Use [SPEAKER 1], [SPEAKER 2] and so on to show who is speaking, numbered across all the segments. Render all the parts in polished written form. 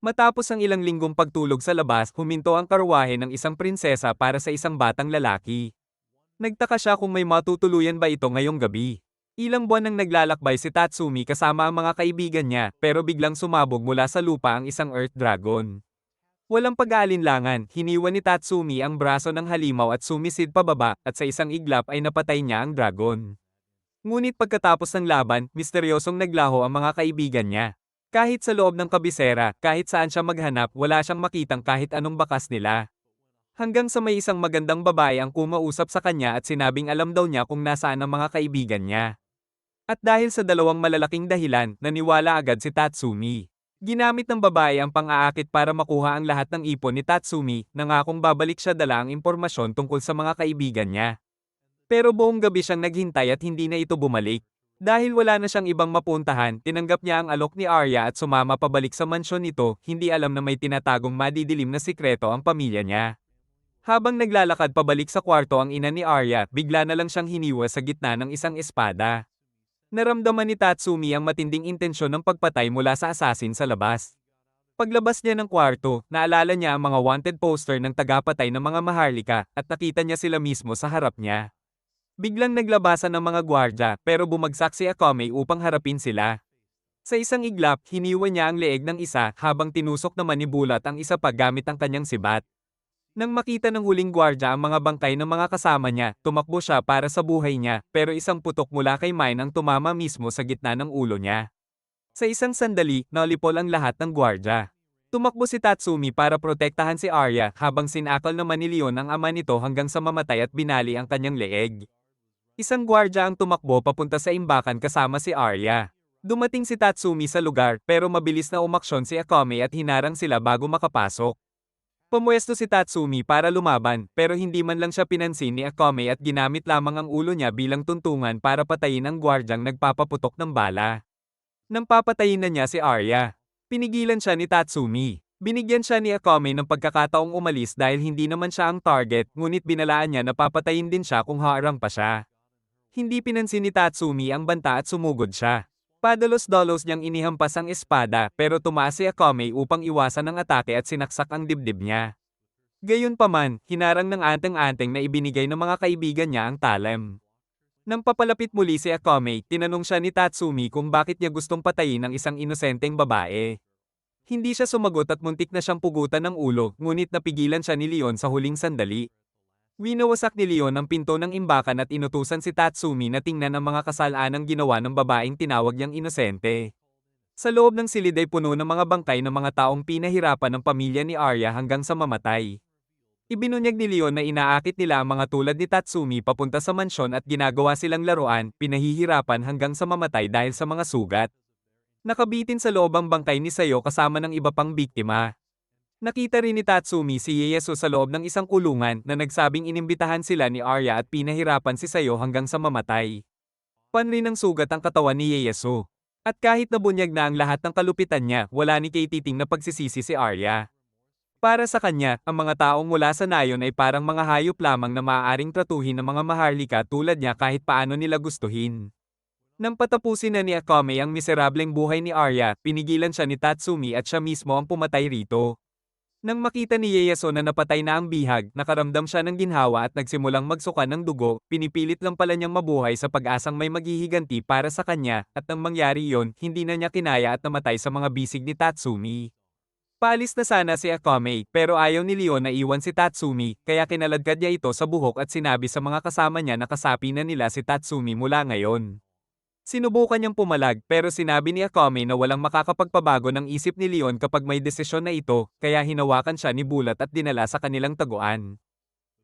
[SPEAKER 1] Matapos ang ilang linggong pagtulog sa labas, huminto ang karwahe ng isang prinsesa para sa isang batang lalaki. Nagtaka siya kung may matutuluyan ba ito ngayong gabi. Ilang buwan nang naglalakbay si Tatsumi kasama ang mga kaibigan niya, pero biglang sumabog mula sa lupa ang isang Earth Dragon. Walang pag-aalinlangan, hiniwa ni Tatsumi ang braso ng halimaw at sumisid pababa, at sa isang iglap ay napatay niya ang dragon. Ngunit pagkatapos ng laban, misteryosong naglaho ang mga kaibigan niya. Kahit sa loob ng kabisera, kahit saan siya maghanap, wala siyang makitang kahit anong bakas nila. Hanggang sa may isang magandang babae ang kumausap sa kanya at sinabing alam daw niya kung nasaan ang mga kaibigan niya. At dahil sa dalawang malalaking dahilan, naniwala agad si Tatsumi. Ginamit ng babae ang pang-aakit para makuha ang lahat ng ipon ni Tatsumi, nangakong babalik siya dala ang impormasyon tungkol sa mga kaibigan niya. Pero buong gabi siyang naghintay at hindi na ito bumalik. Dahil wala na siyang ibang mapuntahan, tinanggap niya ang alok ni Arya at sumama pabalik sa mansyon nito, hindi alam na may tinatagong madidilim na sikreto ang pamilya niya. Habang naglalakad pabalik sa kwarto ang ina ni Arya, bigla na lang siyang hiniwa sa gitna ng isang espada. Naramdaman ni Tatsumi ang matinding intensyon ng pagpatay mula sa assassin sa labas. Paglabas niya ng kwarto, naalala niya ang mga wanted poster ng tagapatay ng mga maharlika at nakita niya sila mismo sa harap niya. Biglang naglabasan ng mga gwardya pero bumagsak si Akame upang harapin sila. Sa isang iglap, hiniwa niya ang leeg ng isa habang tinusok naman ni Bulat ang isa pa gamit ang kanyang sibat. Nang makita ng huling gwardya ang mga bangkay ng mga kasama niya, tumakbo siya para sa buhay niya, pero isang putok mula kay Mine ang tumama mismo sa gitna ng ulo niya. Sa isang sandali, nalipol ang lahat ng gwardya. Tumakbo si Tatsumi para protektahan si Arya habang sinakal naman ni Leon ang ama nito hanggang sa mamatay at binali ang kanyang leeg. Isang gwardya ang tumakbo papunta sa imbakan kasama si Arya. Dumating si Tatsumi sa lugar pero mabilis na umaksyon si Akame at hinarang sila bago makapasok. Pumuesto si Tatsumi para lumaban pero hindi man lang siya pinansin ni Akame at ginamit lamang ang ulo niya bilang tuntungan para patayin ang gwardyang nagpapaputok ng bala. Nang papatayin na niya si Arya, pinigilan siya ni Tatsumi. Binigyan siya ni Akame ng pagkakataong umalis dahil hindi naman siya ang target, ngunit binalaan niya na papatayin din siya kung haarang pa siya. Hindi pinansin ni Tatsumi ang banta at sumugod siya. Padalos-dalos niyang inihampas ang espada pero tumaas si Akame upang iwasan ang atake at sinaksak ang dibdib niya. Gayunpaman, hinarang ng anteng-anteng na ibinigay ng mga kaibigan niya ang talem. Nang papalapit muli si Akame, tinanong siya ni Tatsumi kung bakit niya gustong patayin ang isang inosenteng babae. Hindi siya sumagot at muntik na siyang pugutan ng ulo, ngunit napigilan siya ni Leon sa huling sandali. Winawasak ni Leon ang pinto ng imbakan at inutusan si Tatsumi na tingnan ang mga kasalanang ginawa ng babaeng tinawag niyang inosente. Sa loob ng silid ay puno ng mga bangkay ng mga taong pinahirapan ng pamilya ni Arya hanggang sa mamatay. Ibinunyag ni Leon na inaakit nila ang mga tulad ni Tatsumi papunta sa mansyon at ginagawa silang laruan, pinahihirapan hanggang sa mamatay dahil sa mga sugat. Nakabitin sa loob ang bangkay ni Sayo kasama ng iba pang biktima. Nakita rin ni Tatsumi si Ieyasu sa loob ng isang kulungan na nagsabing inimbitahan sila ni Arya at pinahirapan si Sayo hanggang sa mamatay. Panrin ng sugat ang katawan ni Ieyasu. At kahit nabunyag na ang lahat ng kalupitan niya, wala ni kay titing na pagsisisi si Arya. Para sa kanya, ang mga taong mula sa nayon ay parang mga hayop lamang na maaaring tratuhin ng mga maharlika tulad niya kahit paano nila gustuhin. Nang patapusin na ni Akame ang miserableng buhay ni Arya, pinigilan siya ni Tatsumi at siya mismo ang pumatay rito. Nang makita ni Ieyasu na napatay na ang bihag, nakaramdam siya ng ginhawa at nagsimulang magsuka ng dugo, pinipilit lang pala niyang mabuhay sa pag-asang may maghihiganti para sa kanya, at nang mangyari yon, hindi na niya kinaya at namatay sa mga bisig ni Tatsumi. Paalis na sana si Akame, pero ayaw ni Leon na iwan si Tatsumi, kaya kinaladkad niya ito sa buhok at sinabi sa mga kasama niya na kasapi na nila si Tatsumi mula ngayon. Sinubukan niyang pumalag pero sinabi ni Akame na walang makakapagpabago ng isip ni Leon kapag may desisyon na ito, kaya hinawakan siya ni Bulat at dinala sa kanilang taguan.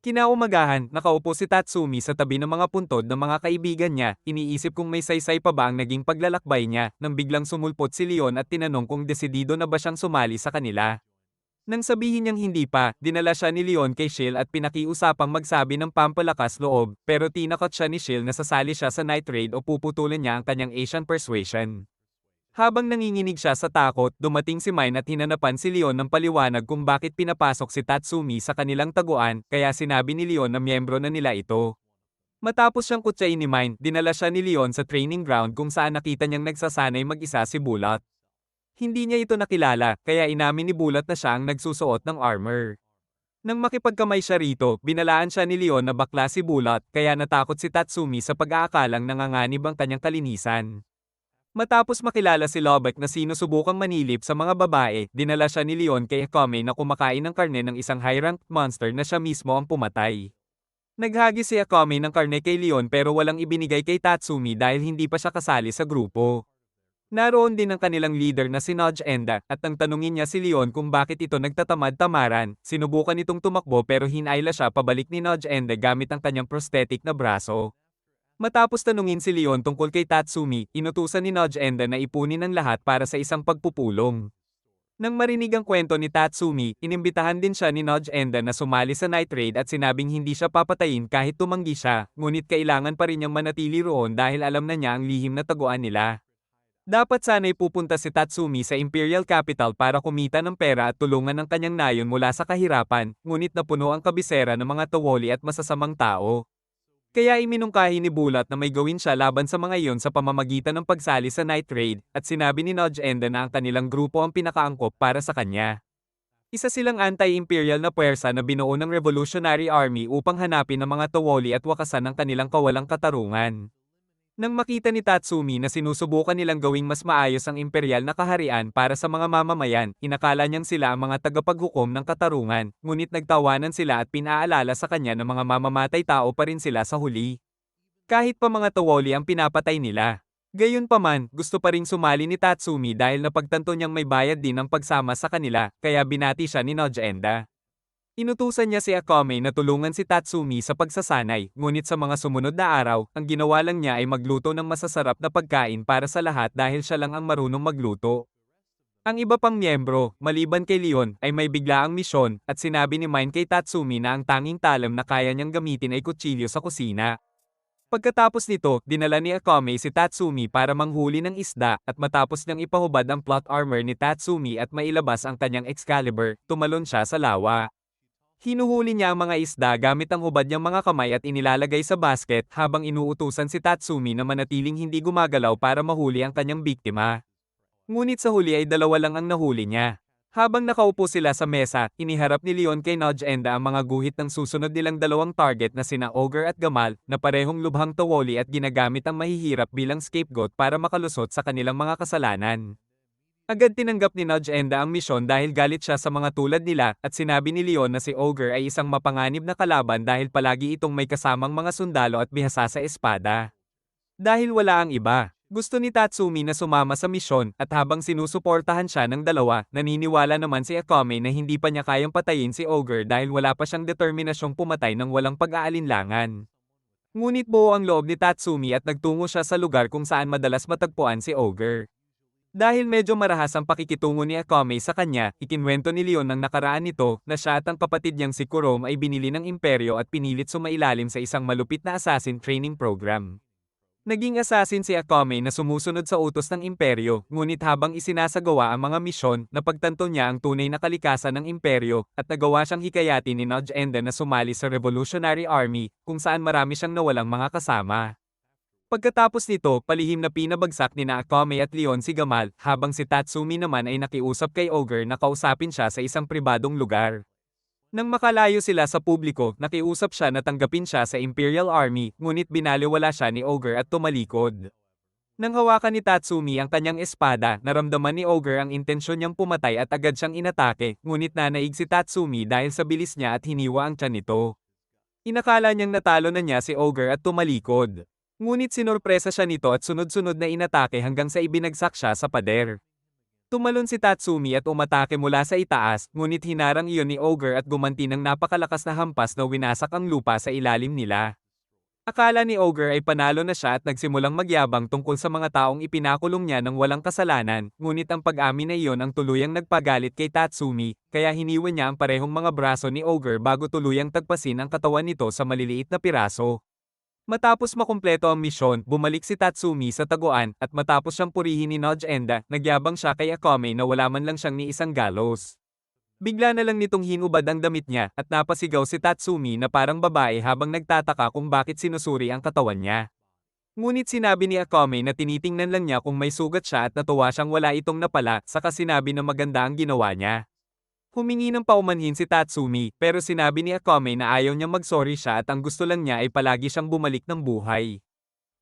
[SPEAKER 1] Kinaumagahan, nakaupo si Tatsumi sa tabi ng mga puntod ng mga kaibigan niya, iniisip kung may saysay pa ba ang naging paglalakbay niya, nang biglang sumulpot si Leon at tinanong kung desidido na ba siyang sumali sa kanila. Nang sabihin niyang hindi pa, dinala siya ni Leon kay Shield at pinakiusapang magsabi ng pampalakas loob, pero tinakot siya ni Shield na sasali siya sa night raid o puputulin niya ang kanyang Asian persuasion. Habang nanginginig siya sa takot, dumating si Mine at hinanapan si Leon ng paliwanag kung bakit pinapasok si Tatsumi sa kanilang taguan, kaya sinabi ni Leon na miyembro na nila ito. Matapos siyang kutsain ni Mine, dinala siya ni Leon sa training ground kung saan nakita niyang nagsasanay mag-isa si Bulat. Hindi niya ito nakilala, kaya inamin ni Bulat na siya ang nagsusuot ng armor. Nang makipagkamay siya rito, binalaan siya ni Leon na bakla si Bulat, kaya natakot si Tatsumi sa pag-aakalang nanganganib ang kanyang kalinisan. Matapos makilala si Lobek na sinusubukang manilip sa mga babae, dinala siya ni Leon kay Akame na kumakain ng karne ng isang high-ranked monster na siya mismo ang pumatay. Naghagis si Akame ng karne kay Leon pero walang ibinigay kay Tatsumi dahil hindi pa siya kasali sa grupo. Naroon din ang kanilang leader na si Nodge Enda at nang tanungin niya si Leon kung bakit ito nagtatamad-tamaran, sinubukan itong tumakbo pero hinayla siya pabalik ni Nodge Enda gamit ang kanyang prosthetic na braso. Matapos tanungin si Leon tungkol kay Tatsumi, inutusan ni Nodge Enda na ipunin ang lahat para sa isang pagpupulong. Nang marinig ang kwento ni Tatsumi, inimbitahan din siya ni Nodge Enda na sumali sa night raid at sinabing hindi siya papatayin kahit tumanggi siya, ngunit kailangan pa rin niyang manatili roon dahil alam na niya ang lihim na taguan nila. Dapat sana'y pupunta si Tatsumi sa Imperial Capital para kumita ng pera at tulungan ang kanyang nayon mula sa kahirapan, ngunit napuno ang kabisera ng mga tawoli at masasamang tao. Kaya iminungkahi ni Bulat na may gawin siya laban sa mga iyon sa pamamagitan ng pagsali sa night raid, at sinabi ni Nodge Enda na ang kanilang grupo ang pinakaangkop para sa kanya. Isa silang anti-imperial na puwersa na binuo ng Revolutionary Army upang hanapin ang mga tawoli at wakasan ang kanilang kawalang katarungan. Nang makita ni Tatsumi na sinusubukan nilang gawing mas maayos ang imperial na kaharian para sa mga mamamayan, inakala niyang sila ang mga tagapaghukom ng katarungan, ngunit nagtawanan sila at pinaalala sa kanya na mga mamamatay tao pa rin sila sa huli. Kahit pa mga tawoli ang pinapatay nila. Gayunpaman, gusto pa ring sumali ni Tatsumi dahil napagtanto niyang may bayad din ang pagsama sa kanila, kaya binati siya ni Nodge Enda. Inutusan niya si Akame na tulungan si Tatsumi sa pagsasanay, ngunit sa mga sumunod na araw, ang ginawa lang niya ay magluto ng masasarap na pagkain para sa lahat dahil siya lang ang marunong magluto. Ang iba pang miyembro, maliban kay Leon, ay may biglaang misyon, at sinabi ni Mine kay Tatsumi na ang tanging talam na kaya niyang gamitin ay kutsilyo sa kusina. Pagkatapos nito, dinala ni Akame si Tatsumi para manghuli ng isda, at matapos niyang ipahubad ang plot armor ni Tatsumi at mailabas ang kanyang Excalibur, tumalon siya sa lawa. Hinuhuli niya ang mga isda gamit ang hubad niyang mga kamay at inilalagay sa basket habang inuutusan si Tatsumi na manatiling hindi gumagalaw para mahuli ang kanyang biktima. Ngunit sa huli ay dalawa lang ang nahuli niya. Habang nakaupo sila sa mesa, iniharap ni Leon kay Nodge Enda ang mga guhit ng susunod nilang dalawang target na sina Ogre at Gamal, na parehong lubhang tawoli at ginagamit ang mahihirap bilang scapegoat para makalusot sa kanilang mga kasalanan. Agad tinanggap ni Nodge Enda ang misyon dahil galit siya sa mga tulad nila, at sinabi ni Leon na si Ogre ay isang mapanganib na kalaban dahil palagi itong may kasamang mga sundalo at bihasa sa espada. Dahil wala ang iba, gusto ni Tatsumi na sumama sa misyon, at habang sinusuportahan siya ng dalawa, naniniwala naman si Akame na hindi pa niya kayang patayin si Ogre dahil wala pa siyang determinasyong pumatay ng walang pag-aalinlangan. Ngunit buo ang loob ni Tatsumi at nagtungo siya sa lugar kung saan madalas matagpuan si Ogre. Dahil medyo marahas ang pakikitungo ni Akame sa kanya, ikinwento ni Leon ng nakaraan nito na siya at ang kapatid niyang si Kurome ay binili ng imperyo at pinilit sumailalim sa isang malupit na assassin training program. Naging assassin si Akame na sumusunod sa utos ng imperyo, ngunit habang isinasagawa ang mga misyon, napagtanto niya ang tunay na kalikasan ng imperyo, at nagawa siyang hikayatin ni Nodge Enda na sumali sa Revolutionary Army, kung saan marami siyang nawalang mga kasama. Pagkatapos nito, palihim na pinabagsak ni Akame at Leon si Gamal, habang si Tatsumi naman ay nakiusap kay Ogre na kausapin siya sa isang pribadong lugar. Nang makalayo sila sa publiko, nakiusap siya na tanggapin siya sa Imperial Army, ngunit binaliwala siya ni Ogre at tumalikod. Nang hawakan ni Tatsumi ang kanyang espada, naramdaman ni Ogre ang intensyon niyang pumatay at agad siyang inatake, ngunit nanaig si Tatsumi dahil sa bilis niya at hiniwa ang tiyan nito. Inakala niyang natalo na niya si Ogre at tumalikod. Ngunit sinorpresa siya nito at sunod-sunod na inatake hanggang sa ibinagsak siya sa pader. Tumalon si Tatsumi at umatake mula sa itaas, ngunit hinarang iyon ni Ogre at gumanti ng napakalakas na hampas na winasak ang lupa sa ilalim nila. Akala ni Ogre ay panalo na siya at nagsimulang magyabang tungkol sa mga taong ipinakulong niya ng walang kasalanan, ngunit ang pag-amin na iyon ang tuluyang nagpagalit kay Tatsumi, kaya hiniwa niya ang parehong mga braso ni Ogre bago tuluyang tagpasin ang katawan nito sa maliliit na piraso. Matapos makumpleto ang misyon, bumalik si Tatsumi sa taguan, at matapos siyang purihin ni Nodge Enda, nagyabang siya kay Akame na wala man lang siyang ni isang galos. Bigla na lang nitong hinubad ang damit niya, at napasigaw si Tatsumi na parang babae habang nagtataka kung bakit sinusuri ang katawan niya. Ngunit sinabi ni Akame na tinitingnan lang niya kung may sugat siya at natuwa siyang wala itong napala, saka sinabi na maganda ang ginawa niya. Humingi ng paumanhin si Tatsumi, pero sinabi ni Akame na ayaw niyang mag-sorry siya at ang gusto lang niya ay palagi siyang bumalik ng buhay.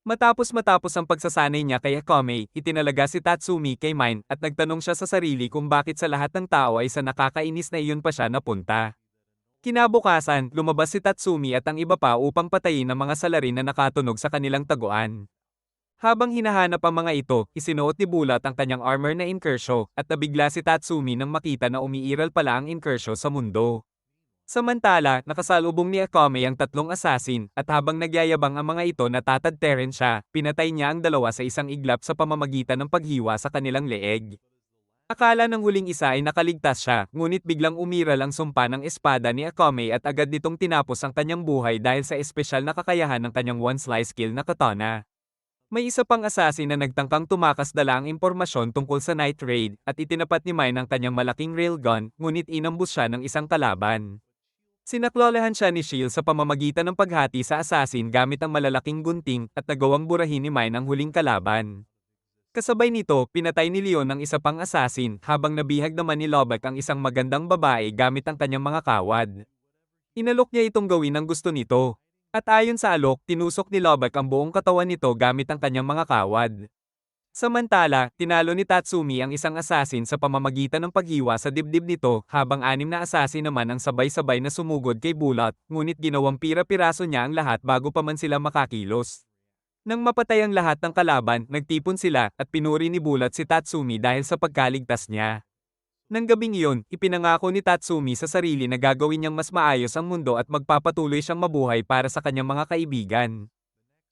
[SPEAKER 1] Matapos ang pagsasanay niya kay Akame, itinalaga si Tatsumi kay Mine at nagtanong siya sa sarili kung bakit sa lahat ng tao ay sa nakakainis na iyon pa siya napunta. Kinabukasan, lumabas si Tatsumi at ang iba pa upang patayin ang mga salarin na nakatunog sa kanilang taguan. Habang hinahanap ang mga ito, isinuot ni Bulat ang kanyang armor na Inkersho, at nabigla si Tatsumi nang makita na umiiral pala ang Inkersho sa mundo. Samantala, nakasalubong ni Akame ang tatlong assassin, at habang nagyayabang ang mga ito na tatadterin siya, pinatay niya ang dalawa sa isang iglap sa pamamagitan ng paghiwa sa kanilang leeg. Akala ng huling isa ay nakaligtas siya, ngunit biglang umiral ang sumpa ng espada ni Akame at agad nitong tinapos ang kanyang buhay dahil sa espesyal na kakayahan ng kanyang one-slice kill na katana. May isa pang assassin na nagtangkang tumakas dala ang impormasyon tungkol sa Night Raid, at itinapat ni Mine ang kanyang malaking railgun, ngunit inambus siya ng isang kalaban. Sinaklolahan siya ni Shield sa pamamagitan ng paghati sa assassin gamit ang malalaking gunting at nagawang burahin ni Mine ang huling kalaban. Kasabay nito, pinatay ni Leon ang isa pang assassin habang nabihag naman ni Lobak ang isang magandang babae gamit ang kanyang mga kawad. Inalok niya itong gawin ang gusto nito. At ayon sa alok, tinusok ni Lobak ang buong katawan nito gamit ang kanyang mga kawad. Samantala, tinalo ni Tatsumi ang isang assassin sa pamamagitan ng paghiwa sa dibdib nito habang anim na assassin naman ang sabay-sabay na sumugod kay Bulat, ngunit ginawang pira-piraso niya ang lahat bago pa man sila makakilos. Nang mapatay ang lahat ng kalaban, nagtipon sila at pinuri ni Bulat si Tatsumi dahil sa pagkaligtas niya. Nang gabing iyon, ipinangako ni Tatsumi sa sarili na gagawin niyang mas maayos ang mundo at magpapatuloy siyang mabuhay para sa kanyang mga kaibigan.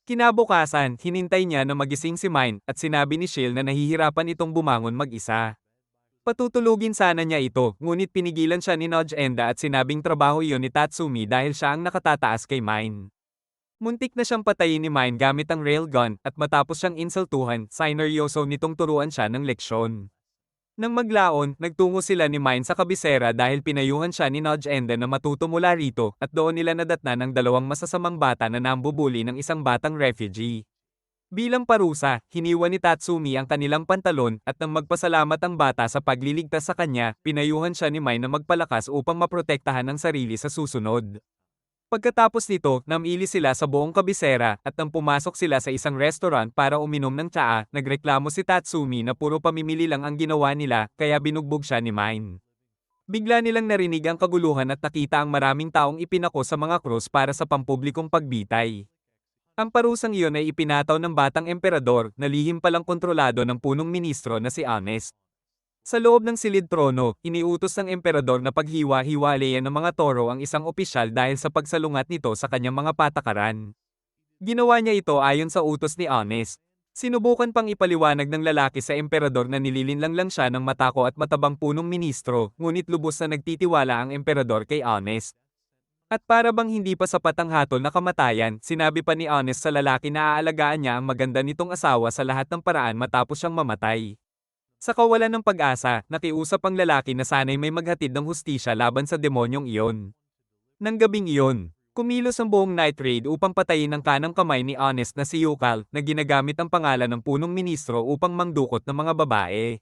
[SPEAKER 1] Kinabukasan, hinintay niya na magising si Mine at sinabi ni Shield na nahihirapan itong bumangon mag-isa. Patutulugin sana niya ito, ngunit pinigilan siya ni Noj Enda at sinabing trabaho iyon ni Tatsumi dahil siya ang nakatataas kay Mine. Muntik na siyang patayin ni Mine gamit ang railgun at matapos siyang insultuhan, sineryoso nitong turuan siya ng leksyon. Nang maglaon, nagtungo sila ni Mine sa kabisera dahil pinayuhan siya ni Noj Enda na matuto mula rito at doon nila nadatnan ng dalawang masasamang bata na nambubuli ng isang batang refugee. Bilang parusa, hiniwa ni Tatsumi ang kanilang pantalon at nang magpasalamat ang bata sa pagliligtas sa kanya, pinayuhan siya ni Mine na magpalakas upang maprotektahan ang sarili sa susunod. Pagkatapos nito, namili sila sa buong kabisera at nang pumasok sila sa isang restaurant para uminom ng tsaa, nagreklamo si Tatsumi na puro pamimili lang ang ginawa nila, kaya binugbog siya ni Mine. Bigla nilang narinig ang kaguluhan at nakita ang maraming taong ipinako sa mga krus para sa pampublikong pagbitay. Ang parusang iyon ay ipinataw ng batang emperador na lihim palang kontrolado ng punong ministro na si Honest. Sa loob ng silid trono, iniutos ng emperador na paghiwa-hiwalayan ng mga toro ang isang opisyal dahil sa pagsalungat nito sa kanyang mga patakaran. Ginawa niya ito ayon sa utos ni Honest. Sinubukan pang ipaliwanag ng lalaki sa emperador na nililinlang lang siya ng matako at matabang punong ministro, ngunit lubos na nagtitiwala ang emperador kay Honest. At para bang hindi pa sapat ang hatol na kamatayan, sinabi pa ni Honest sa lalaki na aalagaan niya ang maganda nitong asawa sa lahat ng paraan matapos siyang mamatay. Sa kawalan ng pag-asa, nakiusap ang lalaki na sana'y may maghatid ng hustisya laban sa demonyong iyon. Nang gabing iyon, kumilos ang buong Night Raid upang patayin ang kanang kamay ni Honest na si Yukal na ginagamit ang pangalan ng punong ministro upang mangdukot ng mga babae.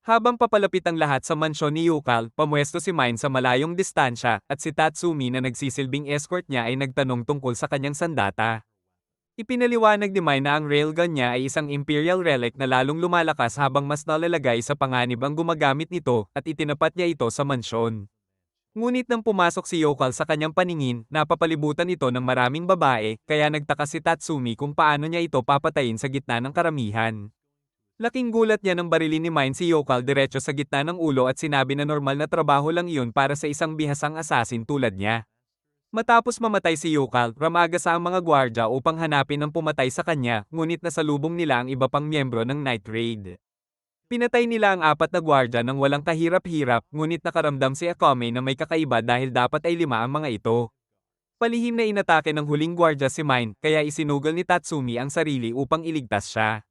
[SPEAKER 1] Habang papalapit ang lahat sa mansyon ni Yukal, pamwesto si Mine sa malayong distansya at si Tatsumi na nagsisilbing escort niya ay nagtanong tungkol sa kanyang sandata. Ipinaliwanag ni Mine na ang railgun niya ay isang imperial relic na lalong lumalakas habang mas nalalagay sa panganib ang gumagamit nito at itinapat niya ito sa mansyon. Ngunit nang pumasok si Yokal sa kanyang paningin, napapalibutan ito ng maraming babae, kaya nagtaka si Tatsumi kung paano niya ito papatayin sa gitna ng karamihan. Laking gulat niya nang barilin ni Mine si Yokal diretso sa gitna ng ulo at sinabi na normal na trabaho lang iyon para sa isang bihasang assassin tulad niya. Matapos mamatay si Yukal, ramagasa ang mga gwardya upang hanapin ang pumatay sa kanya, ngunit nasalubong nila ang iba pang miyembro ng Night Raid. Pinatay nila ang 4 na gwardya nang walang kahirap-hirap, ngunit nakaramdam si Akame na may kakaiba dahil dapat ay 5 ang mga ito. Palihim na inatake ng huling gwardya si Mine, kaya isinugal ni Tatsumi ang sarili upang iligtas siya.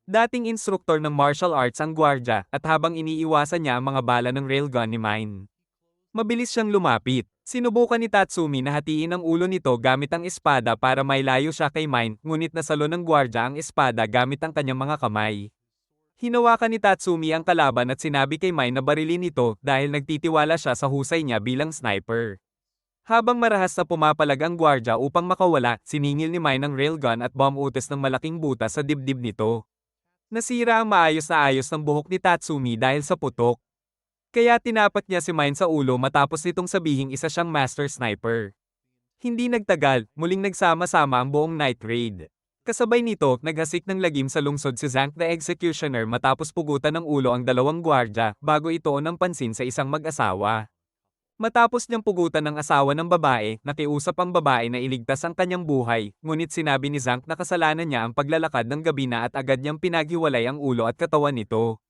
[SPEAKER 1] Dating instruktor ng martial arts ang gwardya, at habang iniiwasan niya ang mga bala ng railgun ni Mine. Mabilis siyang lumapit. Sinubukan ni Tatsumi na hatiin ang ulo nito gamit ang espada para mailayo siya kay Mine, ngunit nasalo ng gwardya ang espada gamit ang kanyang mga kamay. Hinawakan ni Tatsumi ang kalaban at sinabi kay Mine na barilin ito dahil nagtitiwala siya sa husay niya bilang sniper. Habang marahas na pumapalag ang gwardya upang makawala, siningil ni Mine ang railgun at bomb utos ng malaking butas sa dibdib nito. Nasira ang maayos na ayos ng buhok ni Tatsumi dahil sa putok. Kaya tinapat niya si Mine sa ulo matapos nitong sabihing isa siyang master sniper. Hindi nagtagal, muling nagsama-sama ang buong night raid. Kasabay nito, naghasik ng lagim sa lungsod si Zank the Executioner matapos pugutan ng ulo ang dalawang gwardya bago ito ng pansin sa isang mag-asawa. Matapos niyang pugutan ng asawa ng babae, nakiusap ang babae na iligtas ang kanyang buhay, ngunit sinabi ni Zank na kasalanan niya ang paglalakad ng gabi na at agad niyang pinaghiwalay ang ulo at katawan nito.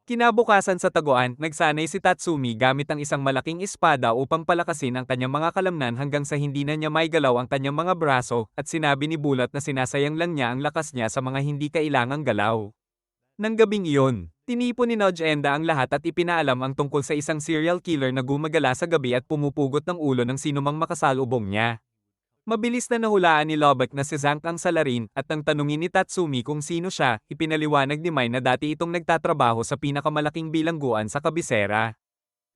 [SPEAKER 1] Kinabukasan sa taguan, nagsanay si Tatsumi gamit ang isang malaking espada upang palakasin ang kanyang mga kalamnan hanggang sa hindi na niya maigalaw ang kanyang mga braso, at sinabi ni Bulat na sinasayang lang niya ang lakas niya sa mga hindi kailangang galaw. Nang gabing iyon, tinipon ni Nodge Enda ang lahat at ipinaalam ang tungkol sa isang serial killer na gumagala sa gabi at pumupugot ng ulo ng sinumang makasalubong niya. Mabilis na nahulaan ni Lubbock na si Zank ang salarin at nang tanungin ni Tatsumi kung sino siya, ipinaliwanag ni Mine na dati itong nagtatrabaho sa pinakamalaking bilangguan sa kabisera.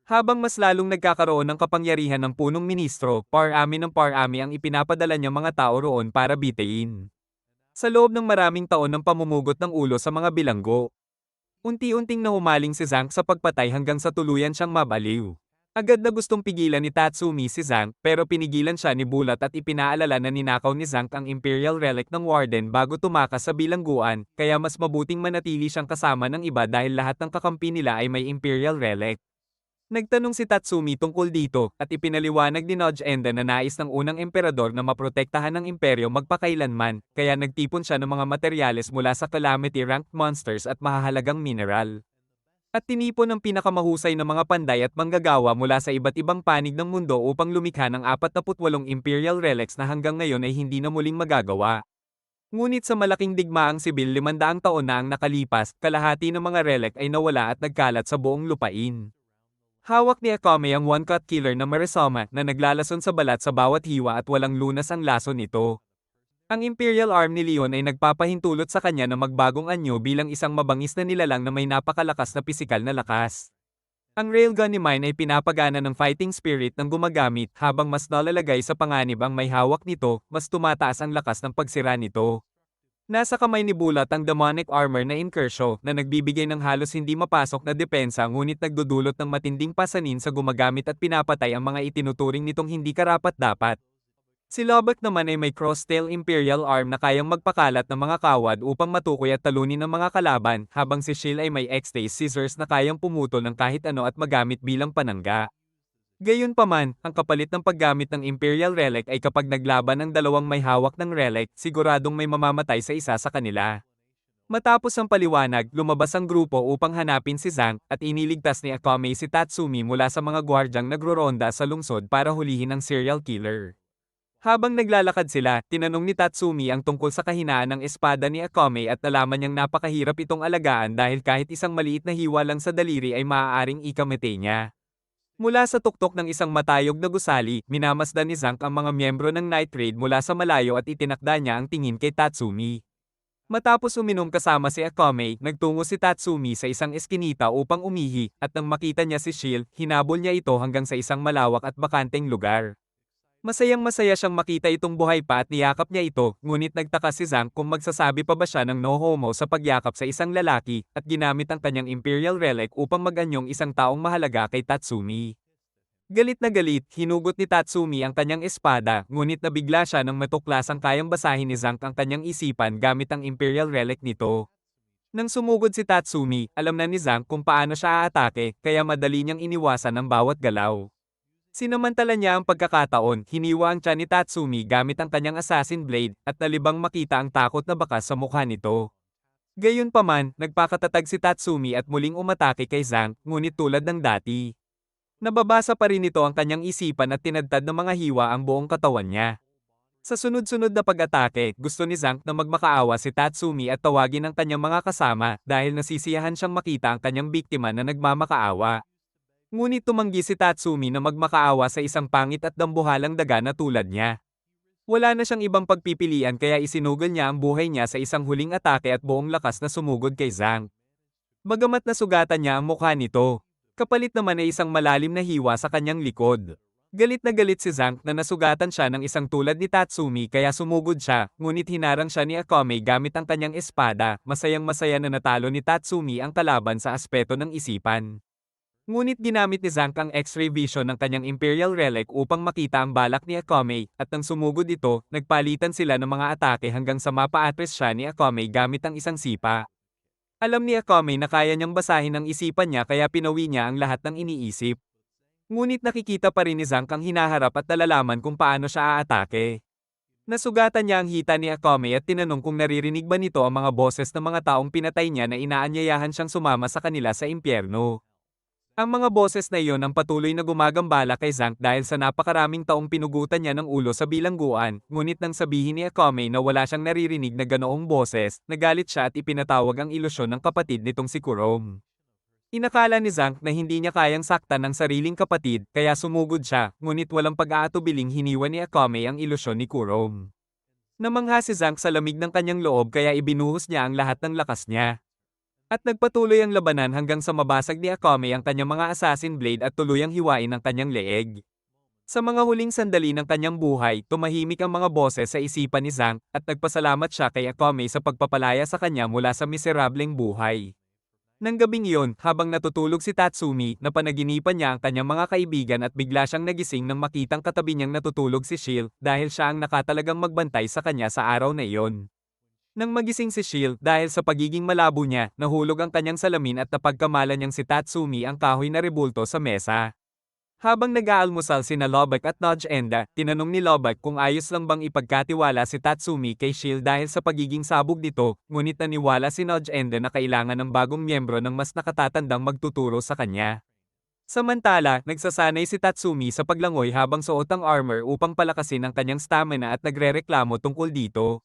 [SPEAKER 1] Habang mas lalong nagkakaroon ng kapangyarihan ng punong ministro, par-ami ng par-ami ang ipinapadala niya mga tao roon para bitayin. Sa loob ng maraming taon ng pamumugot ng ulo sa mga bilanggo, unti-unting nahumaling si Zank sa pagpatay hanggang sa tuluyan siyang mabaliw. Agad na gustong pigilan ni Tatsumi si Zank pero pinigilan siya ni Bulat at ipinaalala na ninakaw ni Zank ang Imperial Relic ng Warden bago tumakas sa bilangguan, kaya mas mabuting manatili siyang kasama ng iba dahil lahat ng kakampi nila ay may Imperial Relic. Nagtanong si Tatsumi tungkol dito at ipinaliwanag ni Nodge Enda na nais ng unang emperador na maprotektahan ng imperyo magpakailanman, kaya nagtipon siya ng mga materyales mula sa calamity-ranked monsters at mahahalagang mineral. At tinipon ang pinakamahusay na mga panday at manggagawa mula sa iba't ibang panig ng mundo upang lumikha ng 48 Imperial Relics na hanggang ngayon ay hindi na muling magagawa. Ngunit sa malaking digmaang sibil 500 taon na ang nakalipas, kalahati ng mga relic ay nawala at nagkalat sa buong lupain. Hawak ni Akame ang one-cut killer na Marisama na naglalason sa balat sa bawat hiwa at walang lunas ang lason nito. Ang Imperial Arm ni Leon ay nagpapahintulot sa kanya na magbagong anyo bilang isang mabangis na nilalang na may napakalakas na pisikal na lakas. Ang railgun ni Mine ay pinapagana ng fighting spirit ng gumagamit habang mas nalalagay sa panganib ang may hawak nito, mas tumataas ang lakas ng pagsira nito. Nasa kamay ni Bulat ang demonic armor na Incursio na nagbibigay ng halos hindi mapasok na depensa ngunit nagdudulot ng matinding pasanin sa gumagamit at pinapatay ang mga itinuturing nitong hindi karapat-dapat. Si Lubbock naman ay may cross-tail Imperial Arm na kayang magpakalat ng mga kawad upang matukoy at talunin ng mga kalaban, habang si Shield ay may X-Taze scissors na kayang pumutol ng kahit ano at magamit bilang panangga. Gayunpaman, ang kapalit ng paggamit ng Imperial Relic ay kapag naglaban ang dalawang may hawak ng relic, siguradong may mamamatay sa isa sa kanila. Matapos ang paliwanag, lumabas ang grupo upang hanapin si Zank at iniligtas ni Akame si Tatsumi mula sa mga gwardyang nagroronda sa lungsod para hulihin ang serial killer. Habang naglalakad sila, tinanong ni Tatsumi ang tungkol sa kahinaan ng espada ni Akame at nalaman niyang napakahirap itong alagaan dahil kahit isang maliit na hiwa lang sa daliri ay maaaring ikamete niya. Mula sa tuktok ng isang matayog na gusali, minamasdan ni Zank ang mga miyembro ng Night Raid mula sa malayo at itinakda niya ang tingin kay Tatsumi. Matapos uminom kasama si Akame, nagtungo si Tatsumi sa isang eskinita upang umihi, at nang makita niya si Shield, hinabol niya ito hanggang sa isang malawak at bakanteng lugar. Masayang-masaya siyang makita itong buhay pa at niyakap niya ito, ngunit nagtaka si Zank kung magsasabi pa ba siya ng no homo sa pagyakap sa isang lalaki, at ginamit ang kanyang Imperial Relic upang maganyong isang taong mahalaga kay Tatsumi. Galit na galit, hinugot ni Tatsumi ang kanyang espada, ngunit nabigla siya nang matuklasang kayang basahin ni Zank ang kanyang isipan gamit ang Imperial Relic nito. Nang sumugod si Tatsumi, alam na ni Zank kung paano siya aatake, kaya madali niyang iniwasan ang bawat galaw. Sinamantala niya ang pagkakataon, hiniwa ang tiyan ni Tatsumi gamit ang kanyang assassin blade, at nalibang makita ang takot na bakas sa mukha nito. Gayunpaman, nagpakatatag si Tatsumi at muling umatake kay Zank, ngunit tulad ng dati. Nababasa pa rin nito ang kanyang isipan at tinadtad ng mga hiwa ang buong katawan niya. Sa sunod-sunod na pag-atake, gusto ni Zank na magmakaawa si Tatsumi at tawagin ang kanyang mga kasama dahil nasisiyahan siyang makita ang kanyang biktima na nagmamakaawa. Ngunit tumanggi si Tatsumi na magmakaawa sa isang pangit at dambuhalang daga na tulad niya. Wala na siyang ibang pagpipilian kaya isinugol niya ang buhay niya sa isang huling atake at buong lakas na sumugod kay Zhang. Bagamat nasugatan niya ang mukha nito, kapalit naman ay isang malalim na hiwa sa kanyang likod. Galit na galit si Zhang na nasugatan siya ng isang tulad ni Tatsumi kaya sumugod siya, ngunit hinarang siya ni Akame gamit ang kanyang espada. Masayang-masaya na natalo ni Tatsumi ang kalaban sa aspeto ng isipan. Ngunit ginamit ni Zhang ang X-ray vision ng kanyang Imperial Relic upang makita ang balak ni Akame, at nang sumugod ito, nagpalitan sila ng mga atake hanggang sa mapa-atras siya ni Akame gamit ang isang sipa. Alam ni Akame na kaya niyang basahin ang isipan niya kaya pinawi niya ang lahat ng iniisip. Ngunit nakikita pa rin ni Zhang ang hinaharap at nalalaman kung paano siya aatake. Nasugatan niya ang hita ni Akame at tinanong kung naririnig ba nito ang mga boses ng mga taong pinatay niya na inaanyayahan siyang sumama sa kanila sa impyerno. Ang mga boses na iyon ang patuloy na gumagambala kay Zhang dahil sa napakaraming taong pinugutan niya ng ulo sa bilangguan, ngunit nang sabihin ni Akame na wala siyang naririnig na ganoong boses, nagalit siya at ipinatawag ang ilusyon ng kapatid nitong si Kurom. Inakala ni Zhang na hindi niya kayang saktan ng sariling kapatid, kaya sumugod siya, ngunit walang pag-aatubiling hiniwa ni Akame ang ilusyon ni Kurom. Namangha si Zhang sa lamig ng kanyang loob kaya ibinuhos niya ang lahat ng lakas niya. At nagpatuloy ang labanan hanggang sa mabasag ni Akame ang kanyang mga assassin blade at tuluyang hiwain ang kanyang leeg. Sa mga huling sandali ng kanyang buhay, tumahimik ang mga boses sa isipan ni Zhang, at nagpasalamat siya kay Akame sa pagpapalaya sa kanya mula sa miserableng buhay. Nang gabing iyon, habang natutulog si Tatsumi, napanaginipan niya ang kanyang mga kaibigan at bigla siyang nagising nang makitang katabi niyang natutulog si Shield dahil siya ang nakatalagang magbantay sa kanya sa araw na iyon. Nang magising si Shield dahil sa pagiging malabo niya, nahulog ang kanyang salamin at napagkamalan niyang si Tatsumi ang kahoy na rebulto sa mesa. Habang nag-aalmusal sina Lobak at Nodge Enda, tinanong ni Lobak kung ayos lang bang ipagkatiwala si Tatsumi kay Shield dahil sa pagiging sabog nito, ngunit naniwala si Nodge Enda na kailangan ng bagong miyembro ng mas nakatatandang magtuturo sa kanya. Samantala, nagsasanay si Tatsumi sa paglangoy habang suot ang armor upang palakasin ang kanyang stamina at nagrereklamo tungkol dito.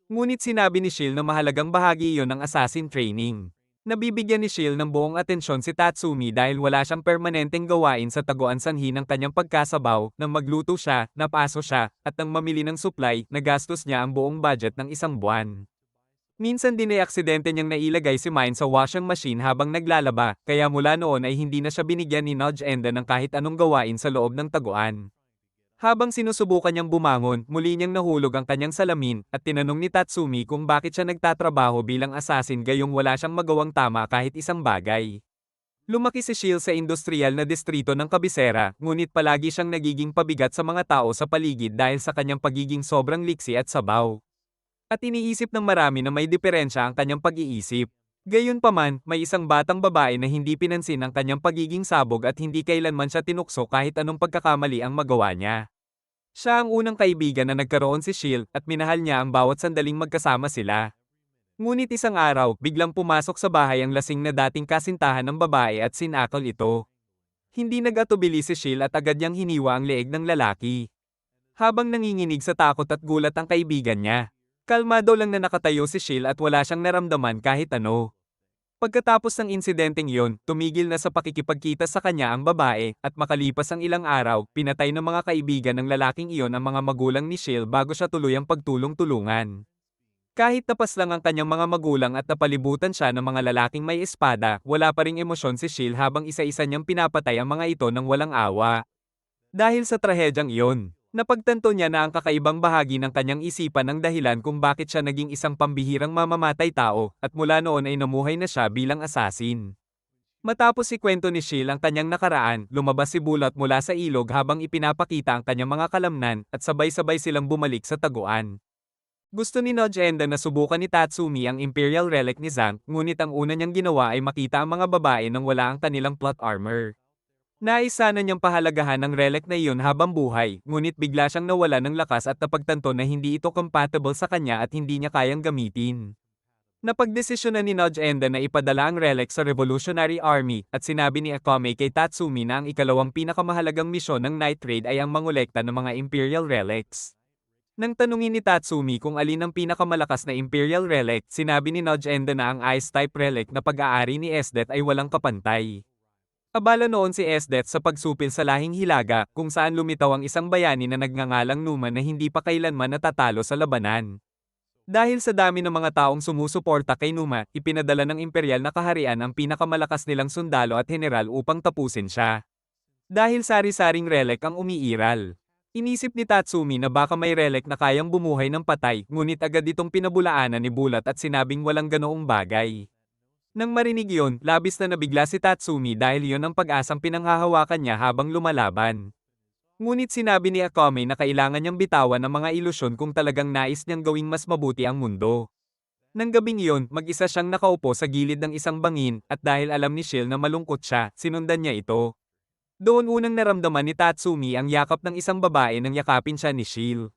[SPEAKER 1] Ngunit sinabi ni Shield na mahalagang bahagi iyon ng assassin training. Nabibigyan ni Shield ng buong atensyon si Tatsumi dahil wala siyang permanenteng gawain sa taguan sanhi ng kanyang pagkasabaw, nang magluto siya, napaso siya, at nang mamili ng supply, nagastos niya ang buong budget ng isang buwan. Minsan din ay aksidente niyang nailagay si Mine sa washing machine habang naglalaba, kaya mula noon ay hindi na siya binigyan ni Nodge Enda ng kahit anong gawain sa loob ng taguan. Habang sinusubukan niyang bumangon, muli niyang nahulog ang kanyang salamin, at tinanong ni Tatsumi kung bakit siya nagtatrabaho bilang assassin gayong wala siyang magawang tama kahit isang bagay. Lumaki si Shield sa industrial na distrito ng kabisera, ngunit palagi siyang nagiging pabigat sa mga tao sa paligid dahil sa kanyang pagiging sobrang liksi at sabaw. At iniisip ng marami na may diferensya ang kanyang pag-iisip. Gayunpaman, may isang batang babae na hindi pinansin ang kanyang pagiging sabog at hindi kailanman siya tinukso kahit anong pagkakamali ang magawa niya. Siya ang unang kaibigan na nagkaroon si Shield at minahal niya ang bawat sandaling magkasama sila. Ngunit isang araw, biglang pumasok sa bahay ang lasing na dating kasintahan ng babae at sinakal ito. Hindi nag-atubili si Shield at agad niyang hiniwa ang leeg ng lalaki. Habang nanginginig sa takot at gulat ang kaibigan niya, kalmado lang na nakatayo si Shield at wala siyang naramdaman kahit ano. Pagkatapos ng insidenteng iyon, tumigil na sa pakikipagkita sa kanya ang babae, at makalipas ang ilang araw, pinatay ng mga kaibigan ng lalaking iyon ang mga magulang ni Shield bago siya tuluyang pagtulong-tulungan. Kahit tapas lang ang kanyang mga magulang at napalibutan siya ng mga lalaking may espada, wala pa ring emosyon si Shield habang isa-isa niyang pinapatay ang mga ito ng walang awa. Dahil sa trahedyang iyon, napagtanto niya na ang kakaibang bahagi ng kanyang isipan ang dahilan kung bakit siya naging isang pambihirang mamamatay tao, at mula noon ay namuhay na siya bilang assassin. Matapos ikwento ni Shield ang kanyang nakaraan, lumabas si Bulat mula sa ilog habang ipinapakita ang kanyang mga kalamnan, at sabay-sabay silang bumalik sa taguan. Gusto ni Nodge Enda na subukan ni Tatsumi ang Imperial Relic ni Zhang, ngunit ang una niyang ginawa ay makita ang mga babae nang wala ang kanilang plot armor. Nais sana niyang pahalagahan ang relic na iyon habang buhay, ngunit bigla siyang nawala ng lakas at napagtanto na hindi ito compatible sa kanya at hindi niya kayang gamitin. Napagdesisyonan ni Nodge Enda na ipadala ang relic sa Revolutionary Army, at sinabi ni Akame kay Tatsumi na ang ikalawang pinakamahalagang misyon ng Night Raid ay ang mangolekta ng mga Imperial Relics. Nang tanungin ni Tatsumi kung alin ang pinakamalakas na Imperial Relic, sinabi ni Nodge Enda na ang Ice-type relic na pag-aari ni Esdet ay walang kapantay. Abala noon si Esdet sa pagsupil sa lahing Hilaga, kung saan lumitaw ang isang bayani na nagngangalang Numa na hindi pa kailanman natatalo sa labanan. Dahil sa dami ng mga taong sumusuporta kay Numa, ipinadala ng imperial na kaharian ang pinakamalakas nilang sundalo at general upang tapusin siya. Dahil sari-saring relic ang umiiral. Inisip ni Tatsumi na baka may relic na kayang bumuhay ng patay, ngunit agad itong pinabulaanan ni Bulat at sinabing walang ganoong bagay. Nang marinig yon, labis na nabigla si Tatsumi dahil yon ang pag-asang pinanghahawakan niya habang lumalaban. Ngunit sinabi ni Akame na kailangan niyang bitawan ang mga ilusyon kung talagang nais niyang gawing mas mabuti ang mundo. Nang gabing iyon, mag-isa siyang nakaupo sa gilid ng isang bangin, at dahil alam ni Shill na malungkot siya, sinundan niya ito. Doon unang naramdaman ni Tatsumi ang yakap ng isang babae nang yakapin siya ni Shill.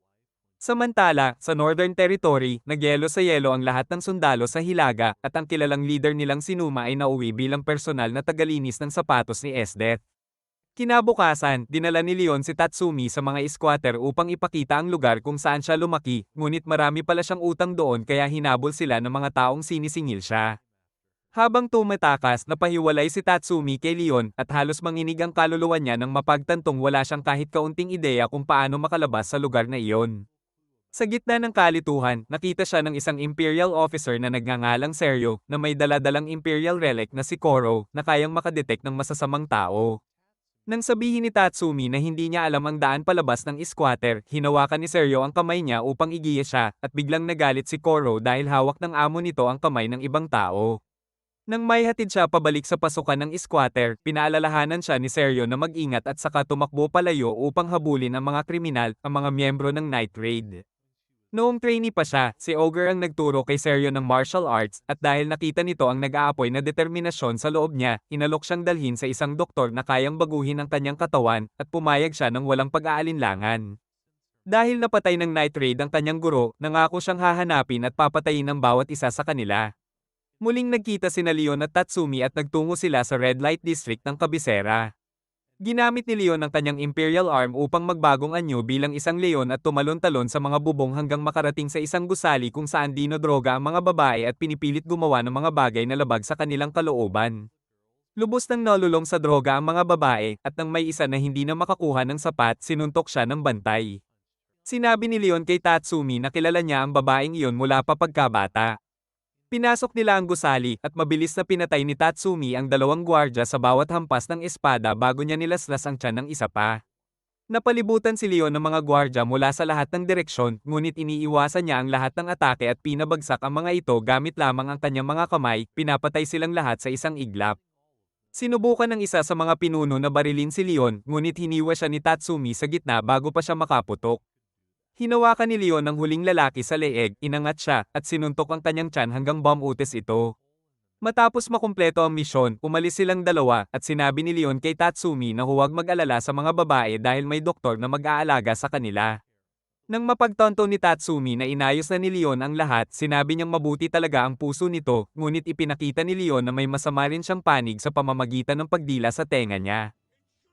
[SPEAKER 1] Samantala, sa Northern Territory, nagyelo sa yelo ang lahat ng sundalo sa Hilaga, at ang kilalang leader nilang si Numa ay nauwi bilang personal na tagalinis ng sapatos ni Esdet. Kinabukasan, dinala ni Leon si Tatsumi sa mga squatter upang ipakita ang lugar kung saan siya lumaki, ngunit marami pala siyang utang doon kaya hinabol sila ng mga taong sinisingil siya. Habang tumatakas, napahiwalay si Tatsumi kay Leon at halos manginig ang kaluluwa niya nang mapagtantong wala siyang kahit kaunting ideya kung paano makalabas sa lugar na iyon. Sa gitna ng kalituhan, nakita siya ng isang Imperial officer na nagngangalang Seryo, na may dala-dalang Imperial relic na si Koro, na kayang makadetect ng masasamang tao. Nang sabihin ni Tatsumi na hindi niya alam ang daan palabas ng squatter, hinawakan ni Seryo ang kamay niya upang igiya siya, at biglang nagalit si Koro dahil hawak ng amo nito ang kamay ng ibang tao. Nang may hatid siya pabalik sa pasukan ng squatter, pinaalalahanan siya ni Seryo na mag-ingat at saka tumakbo palayo upang habulin ang mga kriminal, ang mga miyembro ng Night Raid. Noong trainee pa siya, si Ogre ang nagturo kay Seryo ng martial arts, at dahil nakita nito ang nag-aapoy na determinasyon sa loob niya, inalok siyang dalhin sa isang doktor na kayang baguhin ang kanyang katawan, at pumayag siya ng walang pag-aalinlangan. Dahil napatay ng Night Raid ang kanyang guro, nangako siyang hahanapin at papatayin ang bawat isa sa kanila. Muling nagkita sina Leon at Tatsumi at nagtungo sila sa Red Light District ng Kabisera. Ginamit ni Leon ang kanyang Imperial Arm upang magbagong anyo bilang isang leon at tumalon-talon sa mga bubong hanggang makarating sa isang gusali kung saan dinodroga ang mga babae at pinipilit gumawa ng mga bagay na labag sa kanilang kalooban. Lubos nang nalulong sa droga ang mga babae, at nang may isa na hindi na makakuha ng sapat, sinuntok siya ng bantay. Sinabi ni Leon kay Tatsumi na kilala niya ang babaeng iyon mula pa pagkabata. Pinasok nila ang gusali, at mabilis na pinatay ni Tatsumi ang dalawang gwardya sa bawat hampas ng espada bago niya nilaslas ang tiyan ng isa pa. Napalibutan si Leon ng mga gwardya mula sa lahat ng direksyon, ngunit iniiwasan niya ang lahat ng atake at pinabagsak ang mga ito gamit lamang ang kanyang mga kamay, pinapatay silang lahat sa isang iglap. Sinubukan ng isa sa mga pinuno na barilin si Leon, ngunit hiniwa siya ni Tatsumi sa gitna bago pa siya makaputok. Hinawakan ni Leon ang huling lalaki sa leeg, inangat siya, at sinuntok ang kanyang tiyan hanggang bump-utes ito. Matapos makumpleto ang misyon, umalis silang dalawa, at sinabi ni Leon kay Tatsumi na huwag mag-alala sa mga babae dahil may doktor na mag-aalaga sa kanila. Nang mapagtanto ni Tatsumi na inayos na ni Leon ang lahat, sinabi niyang mabuti talaga ang puso nito, ngunit ipinakita ni Leon na may masama rin siyang panig sa pamamagitan ng pagdila sa tenga niya.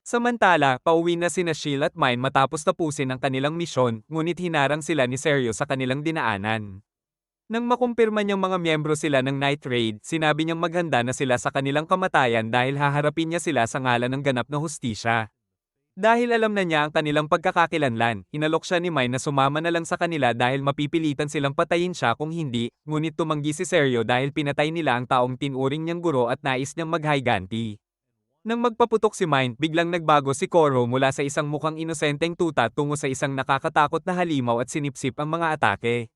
[SPEAKER 1] Samantala, pauwi na sina Shield at Mine matapos tapusin ang kanilang misyon, ngunit hinarang sila ni Seryo sa kanilang dinaanan. Nang makumpirma niyang mga miyembro sila ng Night Raid, sinabi niyang maghanda na sila sa kanilang kamatayan dahil haharapin niya sila sa ngalan ng ganap na hustisya. Dahil alam na niya ang kanilang pagkakakilanlan, inalok siya ni Mine na sumama na lang sa kanila dahil mapipilitan silang patayin siya kung hindi, ngunit tumanggi si Seryo dahil pinatay nila ang taong tinuring niyang guro at nais niyang maghiganti. Nang magpaputok si Mind, biglang nagbago si Koro mula sa isang mukhang inosenteng tuta tungo sa isang nakakatakot na halimaw at sinipsip ang mga atake.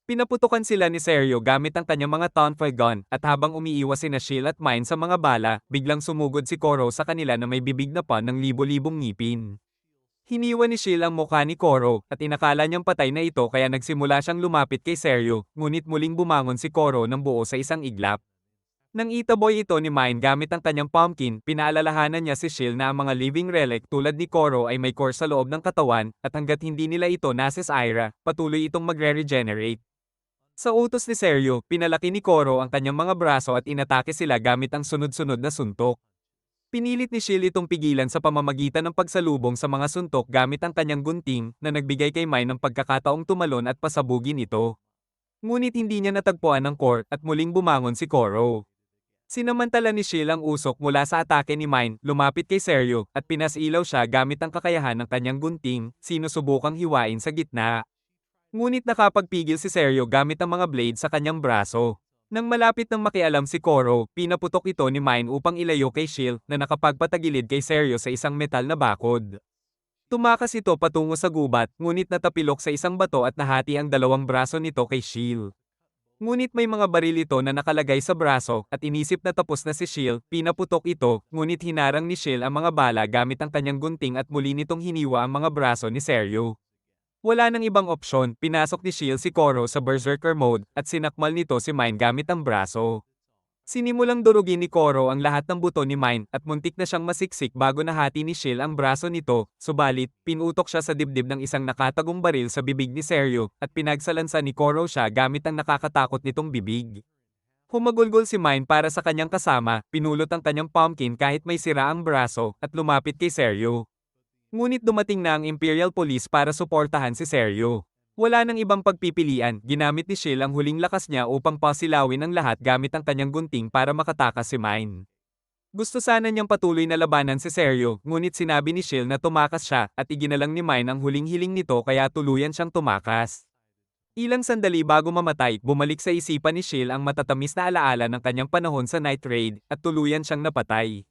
[SPEAKER 1] Pinaputukan sila ni Seryo gamit ang kanyang mga Tonfa gun, at habang umiiwas sina Shield at Mind sa mga bala, biglang sumugod si Koro sa kanila na may bibig na pan ng libo-libong ngipin. Hiniwa ni Shield ang mukha ni Koro, at inakala niyang patay na ito kaya nagsimula siyang lumapit kay Seryo, ngunit muling bumangon si Koro ng buo sa isang iglap. Nang itaboy ito ni Mine gamit ang kanyang pumpkin, pinaalalahanan niya si Shield na ang mga living relic tulad ni Koro ay may core sa loob ng katawan, at hanggat hindi nila ito nasisira, patuloy itong magre-regenerate. Sa utos ni Seryo, pinalaki ni Koro ang kanyang mga braso at inatake sila gamit ang sunod-sunod na suntok. Pinilit ni Shield itong pigilan sa pamamagitan ng pagsalubong sa mga suntok gamit ang kanyang gunting, na nagbigay kay Mine ng pagkakataong tumalon at pasabugin ito. Ngunit hindi niya natagpuan ang core, at muling bumangon si Koro. Sinamantala ni Shield ang usok mula sa atake ni Mine, lumapit kay Seryo, at pinasilaw siya gamit ang kakayahan ng kanyang gunting, sinusubukang hiwain sa gitna. Ngunit nakapagpigil si Seryo gamit ang mga blade sa kanyang braso. Nang malapit nang makialam si Koro, pinaputok ito ni Mine upang ilayo kay Shield na nakapagpatagilid kay Seryo sa isang metal na bakod. Tumakas ito patungo sa gubat, ngunit natapilok sa isang bato at nahati ang dalawang braso nito kay Shield. Ngunit may mga baril ito na nakalagay sa braso, at inisip na tapos na si Shield, pinaputok ito, ngunit hinarang ni Shield ang mga bala gamit ang kanyang gunting at muli nitong hiniwa ang mga braso ni Seryo. Wala nang ibang opsyon, pinasok ni Shield si Koro sa Berserker mode, at sinakmal nito si Mine gamit ang braso. Sinimulang durugin ni Koro ang lahat ng buto ni Mine, at muntik na siyang masiksik bago nahati ni Shield ang braso nito, subalit, pinutok siya sa dibdib ng isang nakatagong baril sa bibig ni Seryo, at pinagsalansa ni Koro siya gamit ang nakakatakot nitong bibig. Humagulgol si Mine para sa kanyang kasama, pinulot ang kanyang pumpkin kahit may sira ang braso, at lumapit kay Seryo. Ngunit dumating na ang Imperial Police para suportahan si Seryo. Wala nang ibang pagpipilian, ginamit ni Shield ang huling lakas niya upang pasilawin ang lahat gamit ang kanyang gunting para makatakas si Mine. Gusto sana niyang patuloy na labanan si Seryo, ngunit sinabi ni Shield na tumakas siya, at iginalang ni Mine ang huling hiling nito kaya tuluyan siyang tumakas. Ilang sandali bago mamatay, bumalik sa isipan ni Shield ang matatamis na alaala ng kanyang panahon sa Night Raid, at tuluyan siyang napatay.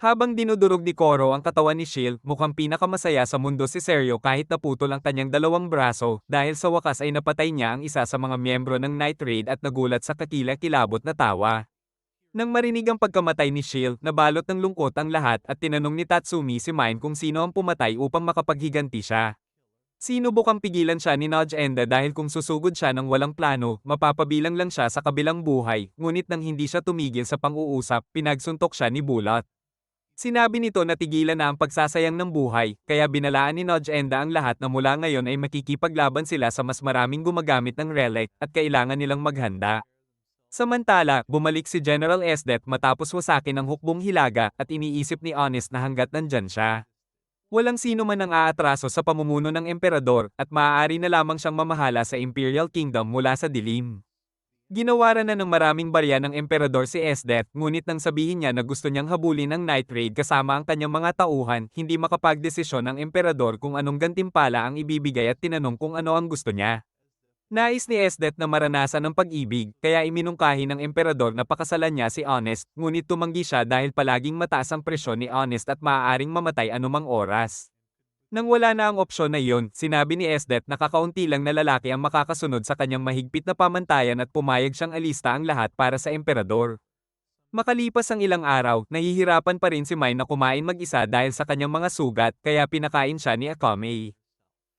[SPEAKER 1] Habang dinudurog ni Koro ang katawan ni Shield, mukhang pinakamasaya sa mundo si Seryo kahit naputol ang kanyang dalawang braso, dahil sa wakas ay napatay niya ang isa sa mga miyembro ng Night Raid at nagulat sa kakila-kilabot na tawa. Nang marinig ang pagkamatay ni Shield, nabalot ng lungkot ang lahat at tinanong ni Tatsumi si Mine kung sino ang pumatay upang makapaghiganti siya. Sinubukang pigilan siya ni Nodge Enda dahil kung susugod siya ng walang plano, mapapabilang lang siya sa kabilang buhay, ngunit nang hindi siya tumigil sa pang-uusap, pinagsuntok siya ni Bulat. Sinabi nito na tigilan na ang pagsasayang ng buhay, kaya binalaan ni Nodge Enda ang lahat na mula ngayon ay makikipaglaban sila sa mas maraming gumagamit ng relic at kailangan nilang maghanda. Samantala, bumalik si General Esdet matapos wasakin ang hukbong hilaga at iniisip ni Honest na hanggat nandyan siya. Walang sino man ang aatraso sa pamumuno ng emperador at maaari na lamang siyang mamahala sa Imperial Kingdom mula sa dilim. Ginawaran na ng maraming barya ng emperador si Esdet, ngunit nang sabihin niya na gusto niyang habulin ang Night Raid kasama ang kanyang mga tauhan, hindi makapagdesisyon ang emperador kung anong gantimpala ang ibibigay at tinanong kung ano ang gusto niya. Nais ni Esdet na maranasan ang pag-ibig, kaya iminungkahi ng emperador na pakasalan niya si Honest, ngunit tumanggi siya dahil palaging mataas ang presyon ni Honest at maaaring mamatay anumang oras. Nang wala na ang opsyon na iyon, sinabi ni Esdet na kakaunti lang na lalaki ang makakasunod sa kanyang mahigpit na pamantayan at pumayag siyang alista ang lahat para sa emperador. Makalipas ang ilang araw, nahihirapan pa rin si Mine na kumain mag-isa dahil sa kanyang mga sugat, kaya pinakain siya ni Akame.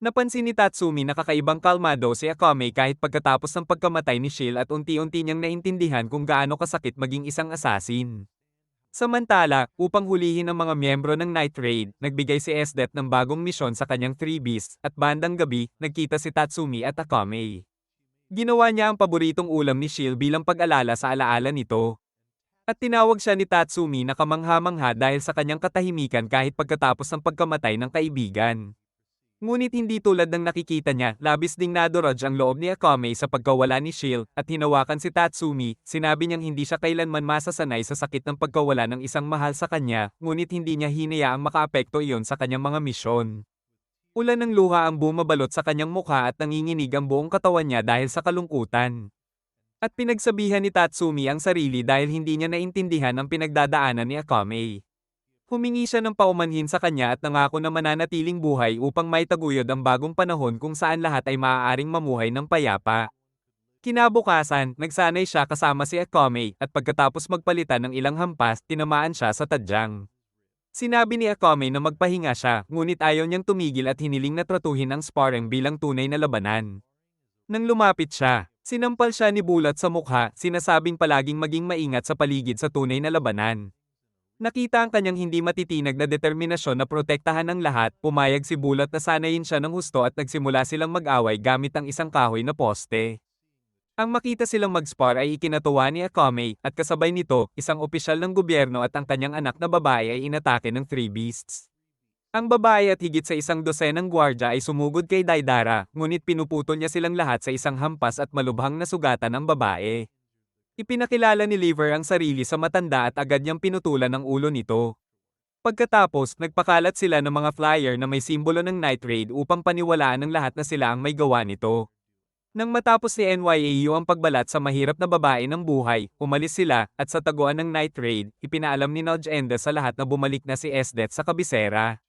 [SPEAKER 1] Napansin ni Tatsumi na kakaibang kalmado si Akame kahit pagkatapos ng pagkamatay ni Shield at unti-unti niyang naintindihan kung gaano kasakit maging isang assassin. Samantala, upang hulihin ang mga miyembro ng Night Raid, nagbigay si Esdet ng bagong misyon sa kanyang Three Beasts, at bandang gabi, nagkita si Tatsumi at Akame. Ginawa niya ang paboritong ulam ni Shield bilang pag-alala sa alaala nito. At tinawag siya ni Tatsumi na kamangha-mangha dahil sa kanyang katahimikan kahit pagkatapos ng pagkamatay ng kaibigan. Ngunit hindi tulad ng nakikita niya, labis ding nadurog ang loob ni Akame sa pagkawala ni Shield, at hinawakan si Tatsumi, sinabi niyang hindi siya kailanman masasanay sa sakit ng pagkawala ng isang mahal sa kanya, ngunit hindi niya hinayaang makaapekto iyon sa kanyang mga misyon. Ulan ng luha ang bumabalot sa kanyang mukha at nanginginig ang buong katawan niya dahil sa kalungkutan. At pinagsabihan ni Tatsumi ang sarili dahil hindi niya naintindihan ang pinagdadaanan ni Akame. Humingi siya ng paumanhin sa kanya at nangako na mananatiling buhay upang maitaguyod ang bagong panahon kung saan lahat ay maaaring mamuhay ng payapa. Kinabukasan, nagsanay siya kasama si Akame, at pagkatapos magpalitan ng ilang hampas, tinamaan siya sa tadyang. Sinabi ni Akame na magpahinga siya, ngunit ayaw niyang tumigil at hiniling na tratuhin ang sparring bilang tunay na labanan. Nang lumapit siya, sinampal siya ni Bulat sa mukha, sinasabing palaging maging maingat sa paligid sa tunay na labanan. Nakita ang kanyang hindi matitinag na determinasyon na protektahan ang lahat, pumayag si Bulat na sanayin siya ng husto at nagsimula silang mag-away gamit ang isang kahoy na poste. Ang makita silang mag-spar ay ikinatuwa ni Akame, at kasabay nito, isang opisyal ng gobyerno at ang kanyang anak na babae ay inatake ng Three Beasts. Ang babae at higit sa isang dosenang gwardya ay sumugod kay Daidara, ngunit pinuputol niya silang lahat sa isang hampas at malubhang nasugatan ang babae. Ipinakilala ni Liver ang sarili sa matanda at agad niyang pinutulan ang ulo nito. Pagkatapos, nagpakalat sila ng mga flyer na may simbolo ng Night Raid upang paniwalaan ng lahat na sila ang may gawa nito. Nang matapos ni NYAU ang pagbalat sa mahirap na babae ng buhay, umalis sila, at sa taguan ng Night Raid, ipinaalam ni Nudge Enda sa lahat na bumalik na si Esdet sa kabisera.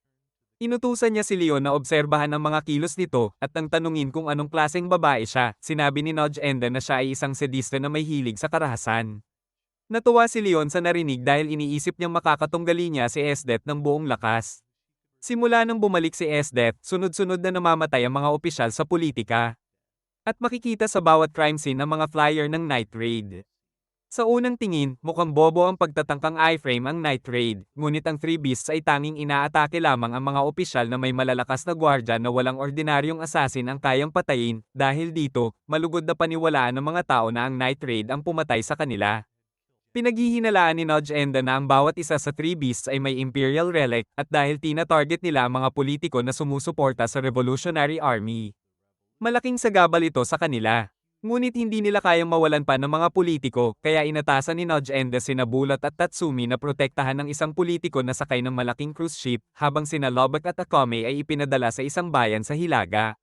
[SPEAKER 1] Inutusan niya si Leon na obserbahan ang mga kilos nito, at nang tanungin kung anong klaseng babae siya, sinabi ni Nudge Enda na siya ay isang sadista na may hilig sa karahasan. Natuwa si Leon sa narinig dahil iniisip niyang makakatunggali niya si Esdet ng buong lakas. Simula nang bumalik si Esdet, sunod-sunod na namamatay ang mga opisyal sa politika. At makikita sa bawat crime scene ang mga flyer ng Night Raid. Sa unang tingin, mukhang bobo ang pagtatangkang iframe ang Night Raid, ngunit ang Three Beasts ay tanging inaatake lamang ang mga opisyal na may malalakas na gwardya na walang ordinaryong assassin ang kayang patayin, dahil dito, malugod na paniwalaan ng mga tao na ang Night Raid ang pumatay sa kanila. Pinaghihinalaan ni Nudge Enda na ang bawat isa sa Three Beasts ay may Imperial Relic, at dahil tina-target nila ang mga politiko na sumusuporta sa Revolutionary Army. Malaking sagabal ito sa kanila. Ngunit hindi nila kayang mawalan pa ng mga politiko, kaya inatasan ni Nudge Enda sina Bulat at Tatsumi na protektahan ng isang politiko na sakay ng malaking cruise ship, habang sina Lobak at Akame ay ipinadala sa isang bayan sa Hilaga.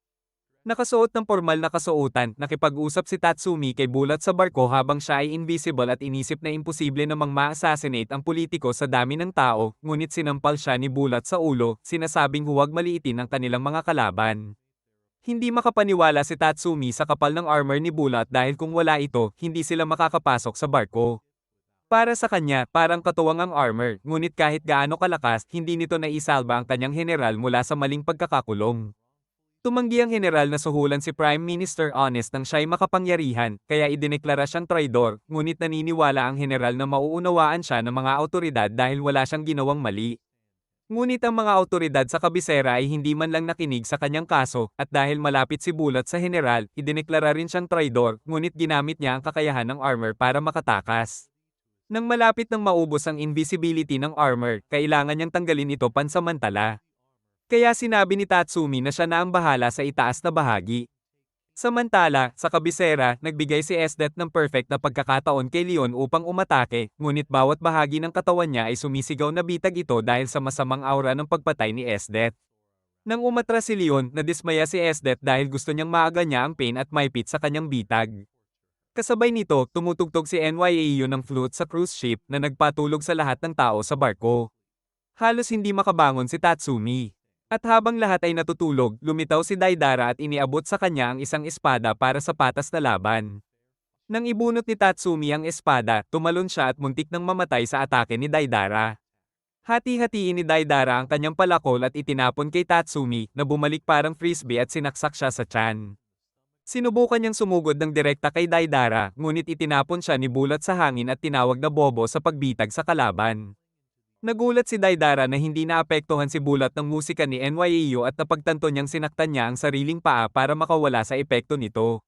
[SPEAKER 1] Nakasuot ng formal na kasuotan, nakipag-usap si Tatsumi kay Bulat sa barko habang siya ay invisible at inisip na imposible namang ma-assassinate ang politiko sa dami ng tao, ngunit sinampal siya ni Bulat sa ulo, sinasabing huwag maliitin ang kanilang mga kalaban. Hindi makapaniwala si Tatsumi sa kapal ng armor ni Bulat dahil kung wala ito, hindi sila makakapasok sa barko. Para sa kanya, parang katuwang ang armor, ngunit kahit gaano kalakas, hindi nito naisalba ang kanyang general mula sa maling pagkakakulong. Tumanggi ang general na suhulan si Prime Minister Honest nang siya'y makapangyarihan, kaya idineklara siyang traidor, ngunit naniniwala ang general na mauunawaan siya ng mga autoridad dahil wala siyang ginawang mali. Ngunit ang mga autoridad sa kabisera ay hindi man lang nakinig sa kanyang kaso, at dahil malapit si Bulat sa general, idineklara rin siyang traidor, ngunit ginamit niya ang kakayahan ng armor para makatakas. Nang malapit nang maubos ang invisibility ng armor, kailangan niyang tanggalin ito pansamantala. Kaya sinabi ni Tatsumi na siya na ang bahala sa itaas na bahagi. Samantala, sa kabisera, nagbigay si Esdet ng perfect na pagkakataon kay Leon upang umatake, ngunit bawat bahagi ng katawan niya ay sumisigaw na bitag ito dahil sa masamang aura ng pagpatay ni Esdet. Nang umatras si Leon, nadismaya si Esdet dahil gusto niyang maaga niya ang pain at maipit sa kanyang bitag. Kasabay nito, tumutugtog si NYAU ng flute sa cruise ship na nagpatulog sa lahat ng tao sa barko. Halos hindi makabangon si Tatsumi. At habang lahat ay natutulog, lumitaw si Daidara at iniabot sa kanya ang isang espada para sa patas na laban. Nang ibunot ni Tatsumi ang espada, tumalon siya at muntik nang mamatay sa atake ni Daidara. Hati-hatiin ni Daidara ang kanyang palakol at itinapon kay Tatsumi, na bumalik parang frisbee at sinaksak siya sa tiyan. Sinubukan niyang sumugod ng direkta kay Daidara, ngunit itinapon siya ni Bulat sa hangin at tinawag na bobo sa pagbitag sa kalaban. Nagulat si Daidara na hindi naapektuhan si Bulat ng musika ni NYAU at napagtanto niyang sinaktan niya ang sariling paa para makawala sa epekto nito.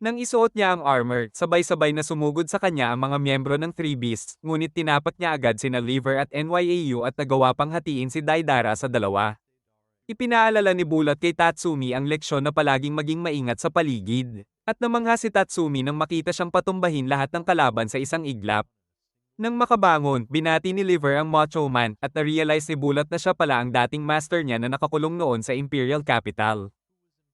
[SPEAKER 1] Nang isuot niya ang armor, sabay-sabay na sumugod sa kanya ang mga miyembro ng Three Beasts, ngunit tinapat niya agad sina Liver at NYAU at nagawa pang hatiin si Daidara sa dalawa. Ipinaalala ni Bulat kay Tatsumi ang leksyon na palaging maging maingat sa paligid. At namangha si Tatsumi nang makita siyang patumbahin lahat ng kalaban sa isang iglap. Nang makabangon, binati ni Liver ang Macho Man at na-realize ni Bulat na siya pala ang dating master niya na nakakulong noon sa Imperial Capital.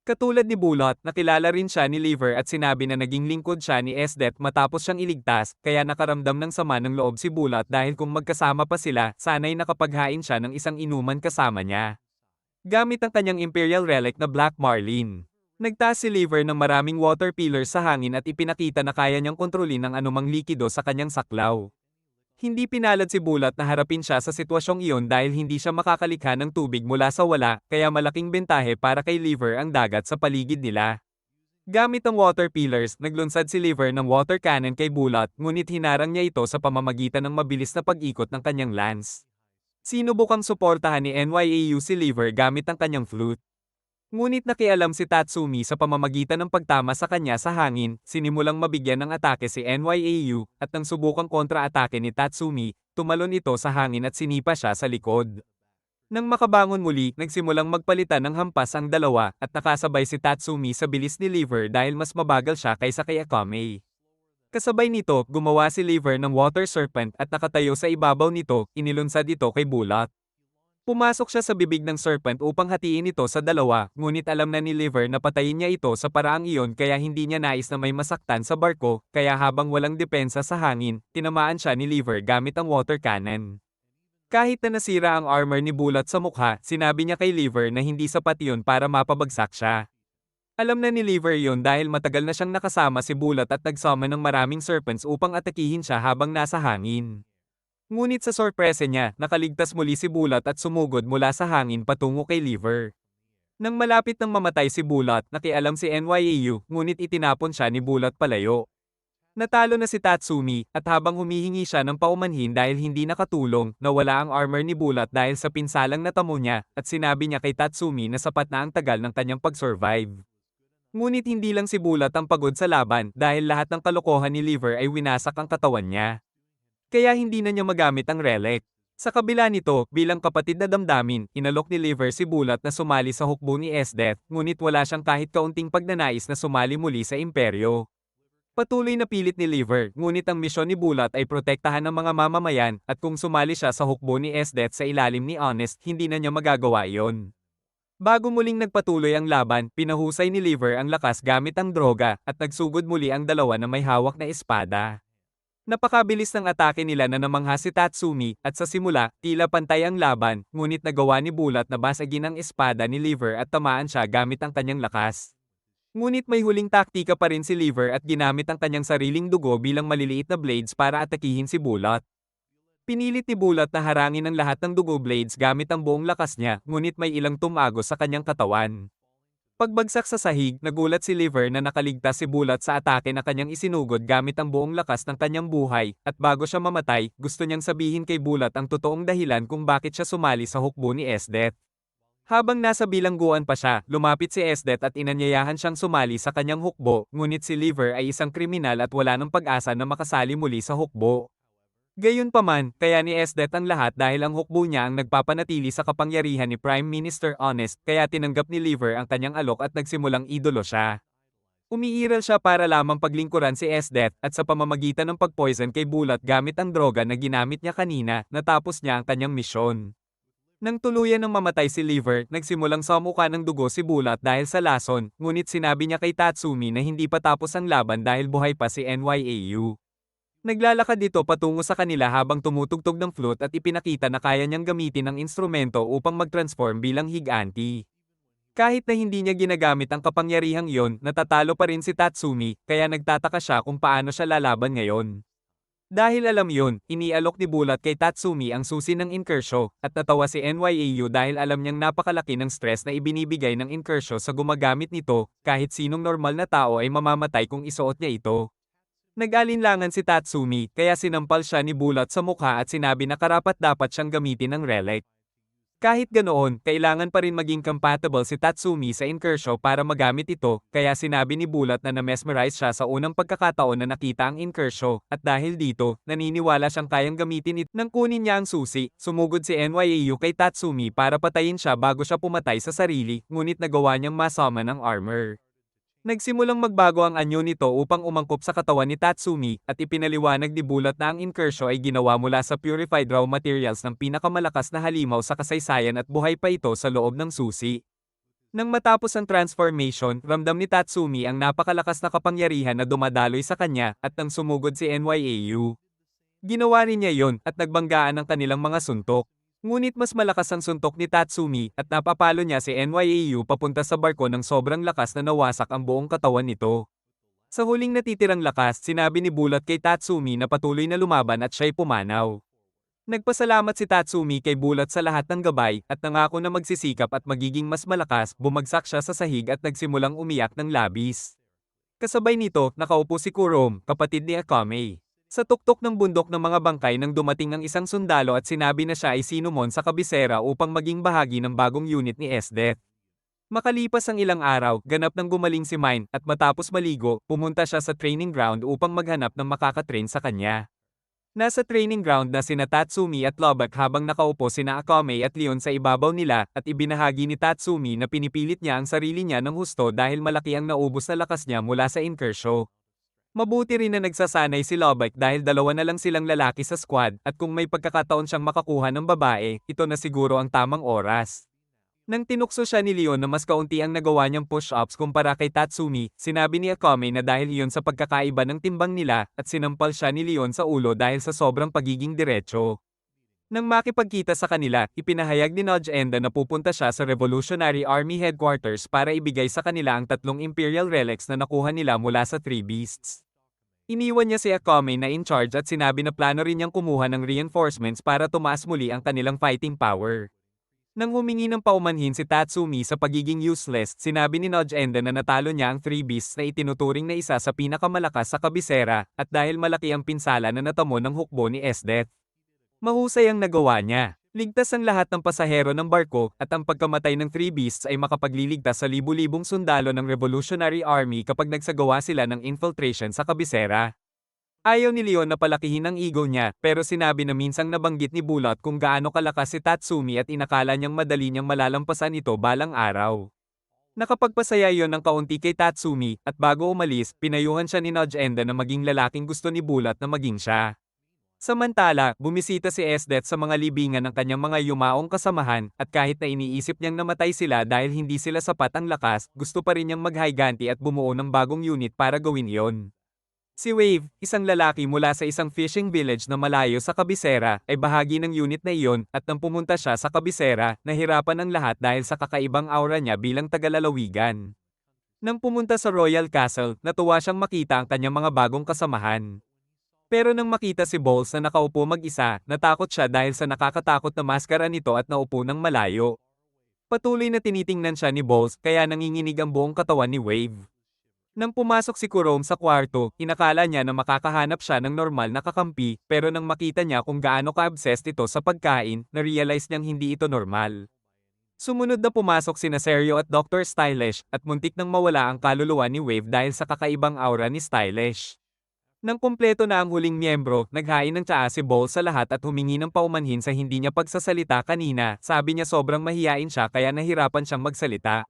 [SPEAKER 1] Katulad ni Bulat, nakilala rin siya ni Liver at sinabi na naging lingkod siya ni Esdet matapos siyang iligtas, kaya nakaramdam ng sama ng loob si Bulat dahil kung magkasama pa sila, sana'y nakapaghain siya ng isang inuman kasama niya. Gamit ang kanyang Imperial Relic na Black Marlin. Nagtaas si Liver ng maraming water pillars sa hangin at ipinakita na kaya niyang kontrolin ang anumang likido sa kanyang saklaw. Hindi pinalad si Bulat na harapin siya sa sitwasyong iyon dahil hindi siya makakalikha ng tubig mula sa wala, kaya malaking bentahe para kay Liver ang dagat sa paligid nila. Gamit ang water pillars, naglunsad si Liver ng water cannon kay Bulat, ngunit hinarang niya ito sa pamamagitan ng mabilis na pag-ikot ng kanyang lance. Sinubukang suportahan ni NYAU si Liver gamit ang kanyang flute. Ngunit nakialam si Tatsumi sa pamamagitan ng pagtama sa kanya sa hangin, sinimulang mabigyan ng atake si NYAU, at nang subukang kontra-atake ni Tatsumi, tumalon ito sa hangin at sinipa siya sa likod. Nang makabangon muli, nagsimulang magpalitan ng hampas ang dalawa, at nakasabay si Tatsumi sa bilis ni Liver dahil mas mabagal siya kaysa kay Akame. Kasabay nito, gumawa si Liver ng water serpent at nakatayo sa ibabaw nito, inilunsad ito kay Bulat. Pumasok siya sa bibig ng serpent upang hatiin ito sa dalawa, ngunit alam na ni Liver na patayin niya ito sa paraang iyon kaya hindi niya nais na may masaktan sa barko, kaya habang walang depensa sa hangin, tinamaan siya ni Liver gamit ang water cannon. Kahit na nasira ang armor ni Bulat sa mukha, sinabi niya kay Liver na hindi sapat iyon para mapabagsak siya. Alam na ni Liver yun dahil matagal na siyang nakasama si Bulat at nagsummon ng maraming serpents upang atakihin siya habang nasa hangin. Ngunit sa sorpresa niya, nakaligtas muli si Bulat at sumugod mula sa hangin patungo kay Liver. Nang malapit nang mamatay si Bulat, nakialam si NYAU, ngunit itinapon siya ni Bulat palayo. Natalo na si Tatsumi, at habang humihingi siya ng paumanhin dahil hindi nakatulong, nawala ang armor ni Bulat dahil sa pinsalang natamo niya, at sinabi niya kay Tatsumi na sapat na ang tagal ng kanyang pag-survive. Ngunit hindi lang si Bulat ang pagod sa laban dahil lahat ng kalokohan ni Liver ay winasak ang katawan niya. Kaya hindi na niya magamit ang relic. Sa kabila nito, bilang kapatid na damdamin, inalok ni Liver si Bulat na sumali sa hukbo ni Esdeath, ngunit wala siyang kahit kaunting pagnanais na sumali muli sa imperyo. Patuloy na pilit ni Liver, ngunit ang misyon ni Bulat ay protektahan ang mga mamamayan, at kung sumali siya sa hukbo ni Esdeath sa ilalim ni Honest, hindi na niya magagawa iyon. Bago muling nagpatuloy ang laban, pinahusay ni Liver ang lakas gamit ang droga, at nagsugod muli ang dalawa na may hawak na espada. Napakabilis ng atake nila na namangha si Tatsumi, at sa simula, tila pantay ang laban, ngunit nagawa ni Bulat na basagin ang espada ni Liver at tamaan siya gamit ang kanyang lakas. Ngunit may huling taktika pa rin si Liver at ginamit ang kanyang sariling dugo bilang maliliit na blades para atakihin si Bulat. Pinilit ni Bulat na harangin ang lahat ng dugo blades gamit ang buong lakas niya, ngunit may ilang tumagos sa kanyang katawan. Pagbagsak sa sahig, nagulat si Liver na nakaligtas si Bulat sa atake na kanyang isinugod gamit ang buong lakas ng kanyang buhay, at bago siya mamatay, gusto niyang sabihin kay Bulat ang totoong dahilan kung bakit siya sumali sa hukbo ni Esdeath. Habang nasa bilangguan pa siya, lumapit si Esdeath at inanyayahan siyang sumali sa kanyang hukbo, ngunit si Liver ay isang kriminal at wala ng pag-asa na makasali muli sa hukbo. Gayunpaman, kaya ni Esdeath ang lahat dahil ang hukbo niya ang nagpapanatili sa kapangyarihan ni Prime Minister Honest, kaya tinanggap ni Liver ang kanyang alok at nagsimulang idolo siya. Umiiral siya para lamang paglingkuran si Esdeath at sa pamamagitan ng pagpoison kay Bulat gamit ang droga na ginamit niya kanina, natapos niya ang kanyang misyon. Nang tuluyan ng mamatay si Liver, nagsimulang samuka ng dugo si Bulat dahil sa lason, ngunit sinabi niya kay Tatsumi na hindi pa tapos ang laban dahil buhay pa si NYAU. Naglalakad dito patungo sa kanila habang tumutugtog ng flute at ipinakita na kaya niyang gamitin ang instrumento upang mag-transform bilang higanti. Kahit na hindi niya ginagamit ang kapangyarihang iyon, natatalo pa rin si Tatsumi, kaya nagtataka siya kung paano siya lalaban ngayon. Dahil alam yun, inialok ni Bulat kay Tatsumi ang susi ng Inkersho, at natawa si NYAU dahil alam niyang napakalaki ng stress na ibinibigay ng Inkersho sa gumagamit nito, kahit sinong normal na tao ay mamamatay kung isuot niya ito. Nag-alinlangan si Tatsumi, kaya sinampal siya ni Bulat sa mukha at sinabi na karapat-dapat siyang gamitin ang relic. Kahit ganoon, kailangan pa rin maging compatible si Tatsumi sa Inkersho para magamit ito, kaya sinabi ni Bulat na na-mesmerize siya sa unang pagkakataon na nakita ang Inkersho, at dahil dito, naniniwala siyang kayang gamitin ito. Nang kunin niya ang susi, sumugod si NYAU kay Tatsumi para patayin siya bago siya pumatay sa sarili, ngunit nagawa niyang masummon ang armor. Nagsimulang magbago ang anyo nito upang umangkop sa katawan ni Tatsumi, at ipinaliwanag ni Bulat na ang Inkersho ay ginawa mula sa purified raw materials ng pinakamalakas na halimaw sa kasaysayan at buhay pa ito sa loob ng susi. Nang matapos ang transformation, ramdam ni Tatsumi ang napakalakas na kapangyarihan na dumadaloy sa kanya, at nang sumugod si NYAU. Ginawa rin niya yon, at nagbanggaan ang kanilang mga suntok. Ngunit mas malakas ang suntok ni Tatsumi, at napapalo niya si NYAU papunta sa barko ng sobrang lakas na nawasak ang buong katawan nito. Sa huling natitirang lakas, sinabi ni Bulat kay Tatsumi na patuloy na lumaban at siya'y pumanaw. Nagpasalamat si Tatsumi kay Bulat sa lahat ng gabay, at nangako na magsisikap at magiging mas malakas. Bumagsak siya sa sahig at nagsimulang umiyak ng labis. Kasabay nito, nakaupo si Kurom, kapatid ni Akame. Sa tuktok ng bundok ng mga bangkay nang dumating ang isang sundalo at sinabi na siya ay sinumon sa kabisera upang maging bahagi ng bagong unit ni Esdeath. Makalipas ang ilang araw, ganap nang gumaling si Mine, at matapos maligo, pumunta siya sa training ground upang maghanap ng makakatrain sa kanya. Nasa training ground na sina Tatsumi at Lobak habang nakaupo sina Akame at Leon sa ibabaw nila, at ibinahagi ni Tatsumi na pinipilit niya ang sarili niya ng husto dahil malaki ang naubos na lakas niya mula sa Inkersho. Mabuti rin na nagsasanay si Lubbock dahil dalawa na lang silang lalaki sa squad at kung may pagkakataon siyang makakuha ng babae, ito na siguro ang tamang oras. Nang tinukso siya ni Leon na mas kaunti ang nagawa niyang push-ups kumpara kay Tatsumi, sinabi ni Akame na dahil iyon sa pagkakaiba ng timbang nila at sinampal siya ni Leon sa ulo dahil sa sobrang pagiging diretso. Nang makipagkita sa kanila, ipinahayag ni Nodge Enda na pupunta siya sa Revolutionary Army Headquarters para ibigay sa kanila ang 3 Imperial Relics na nakuha nila mula sa Three Beasts. Iniwan niya si Akame na in charge at sinabi na plano rin niyang kumuha ng reinforcements para tumaas muli ang kanilang fighting power. Nang humingi ng paumanhin si Tatsumi sa pagiging useless, sinabi ni Nodge Enda na natalo niya ang Three Beasts na itinuturing na isa sa pinakamalakas sa kabisera, at dahil malaki ang pinsala na natamo ng hukbo ni Esdeath. Mahusay ang nagawa niya. Ligtas ang lahat ng pasahero ng barko, at ang pagkamatay ng Three Beasts ay makapagliligtas sa libu-libong sundalo ng Revolutionary Army kapag nagsagawa sila ng infiltration sa kabisera. Ayaw ni Leon na palakihin ang ego niya, pero sinabi na minsang nabanggit ni Bulot kung gaano kalakas si Tatsumi at inakala niyang madali niyang malalampasan ito balang araw. Nakapagpasaya yon ng kaunti kay Tatsumi, at bago umalis, pinayuhan siya ni Nodge Enda na maging lalaking gusto ni Bulot na maging siya. Samantala, bumisita si Esdeath sa mga libingan ng kanyang mga yumaong kasamahan, at kahit na iniisip niyang namatay sila dahil hindi sila sapat ang lakas, gusto pa rin niyang maghiganti at bumuo ng bagong unit para gawin iyon. Si Wave, isang lalaki mula sa isang fishing village na malayo sa kabisera, ay bahagi ng unit na iyon, at nang pumunta siya sa kabisera, nahirapan ang lahat dahil sa kakaibang aura niya bilang tagalalawigan. Nang pumunta sa Royal Castle, natuwa siyang makita ang kanyang mga bagong kasamahan. Pero nang makita si Bowles na nakaupo mag-isa, natakot siya dahil sa nakakatakot na maskara nito at naupo ng malayo. Patuloy na tinitingnan siya ni Bowles kaya nanginginig ang buong katawan ni Wave. Nang pumasok si Kurome sa kwarto, inakala niya na makakahanap siya ng normal na kakampi, pero nang makita niya kung gaano ka-obsessed ito sa pagkain, na-realize niyang hindi ito normal. Sumunod na pumasok sina Seryo at Dr. Stylish, at muntik nang mawala ang kaluluwa ni Wave dahil sa kakaibang aura ni Stylish. Nang kumpleto na ang huling miyembro, naghain ng tsaa si Bowles sa lahat at humingi ng paumanhin sa hindi niya pagsasalita kanina. Sabi niya sobrang mahiyain siya kaya nahirapan siyang magsalita.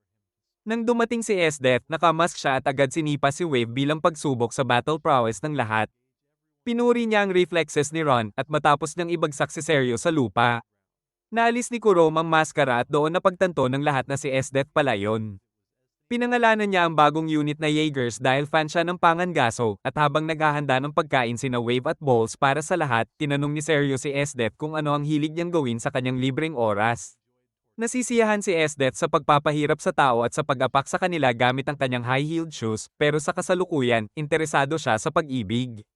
[SPEAKER 1] Nang dumating si Esdeath, nakamask siya at agad sinipa si Wave bilang pagsubok sa battle prowess ng lahat. Pinuri niya ang reflexes ni Ron at matapos niyang ibagsak si Seryo sa lupa. Naalis ni Kurome ang maskara at doon napagtanto ng lahat na si Esdeath pala yon. Pinangalanan niya ang bagong unit na Jaegers dahil fan siya ng pangangaso, at habang naghahanda ng pagkain sina Wave at Bowles para sa lahat, tinanong ni Seryo si Esdeath kung ano ang hilig niyang gawin sa kanyang libreng oras. Nasisiyahan si Esdeath sa pagpapahirap sa tao at sa pag-apak sa kanila gamit ang kanyang high-heeled shoes, pero sa kasalukuyan, interesado siya sa pag-ibig.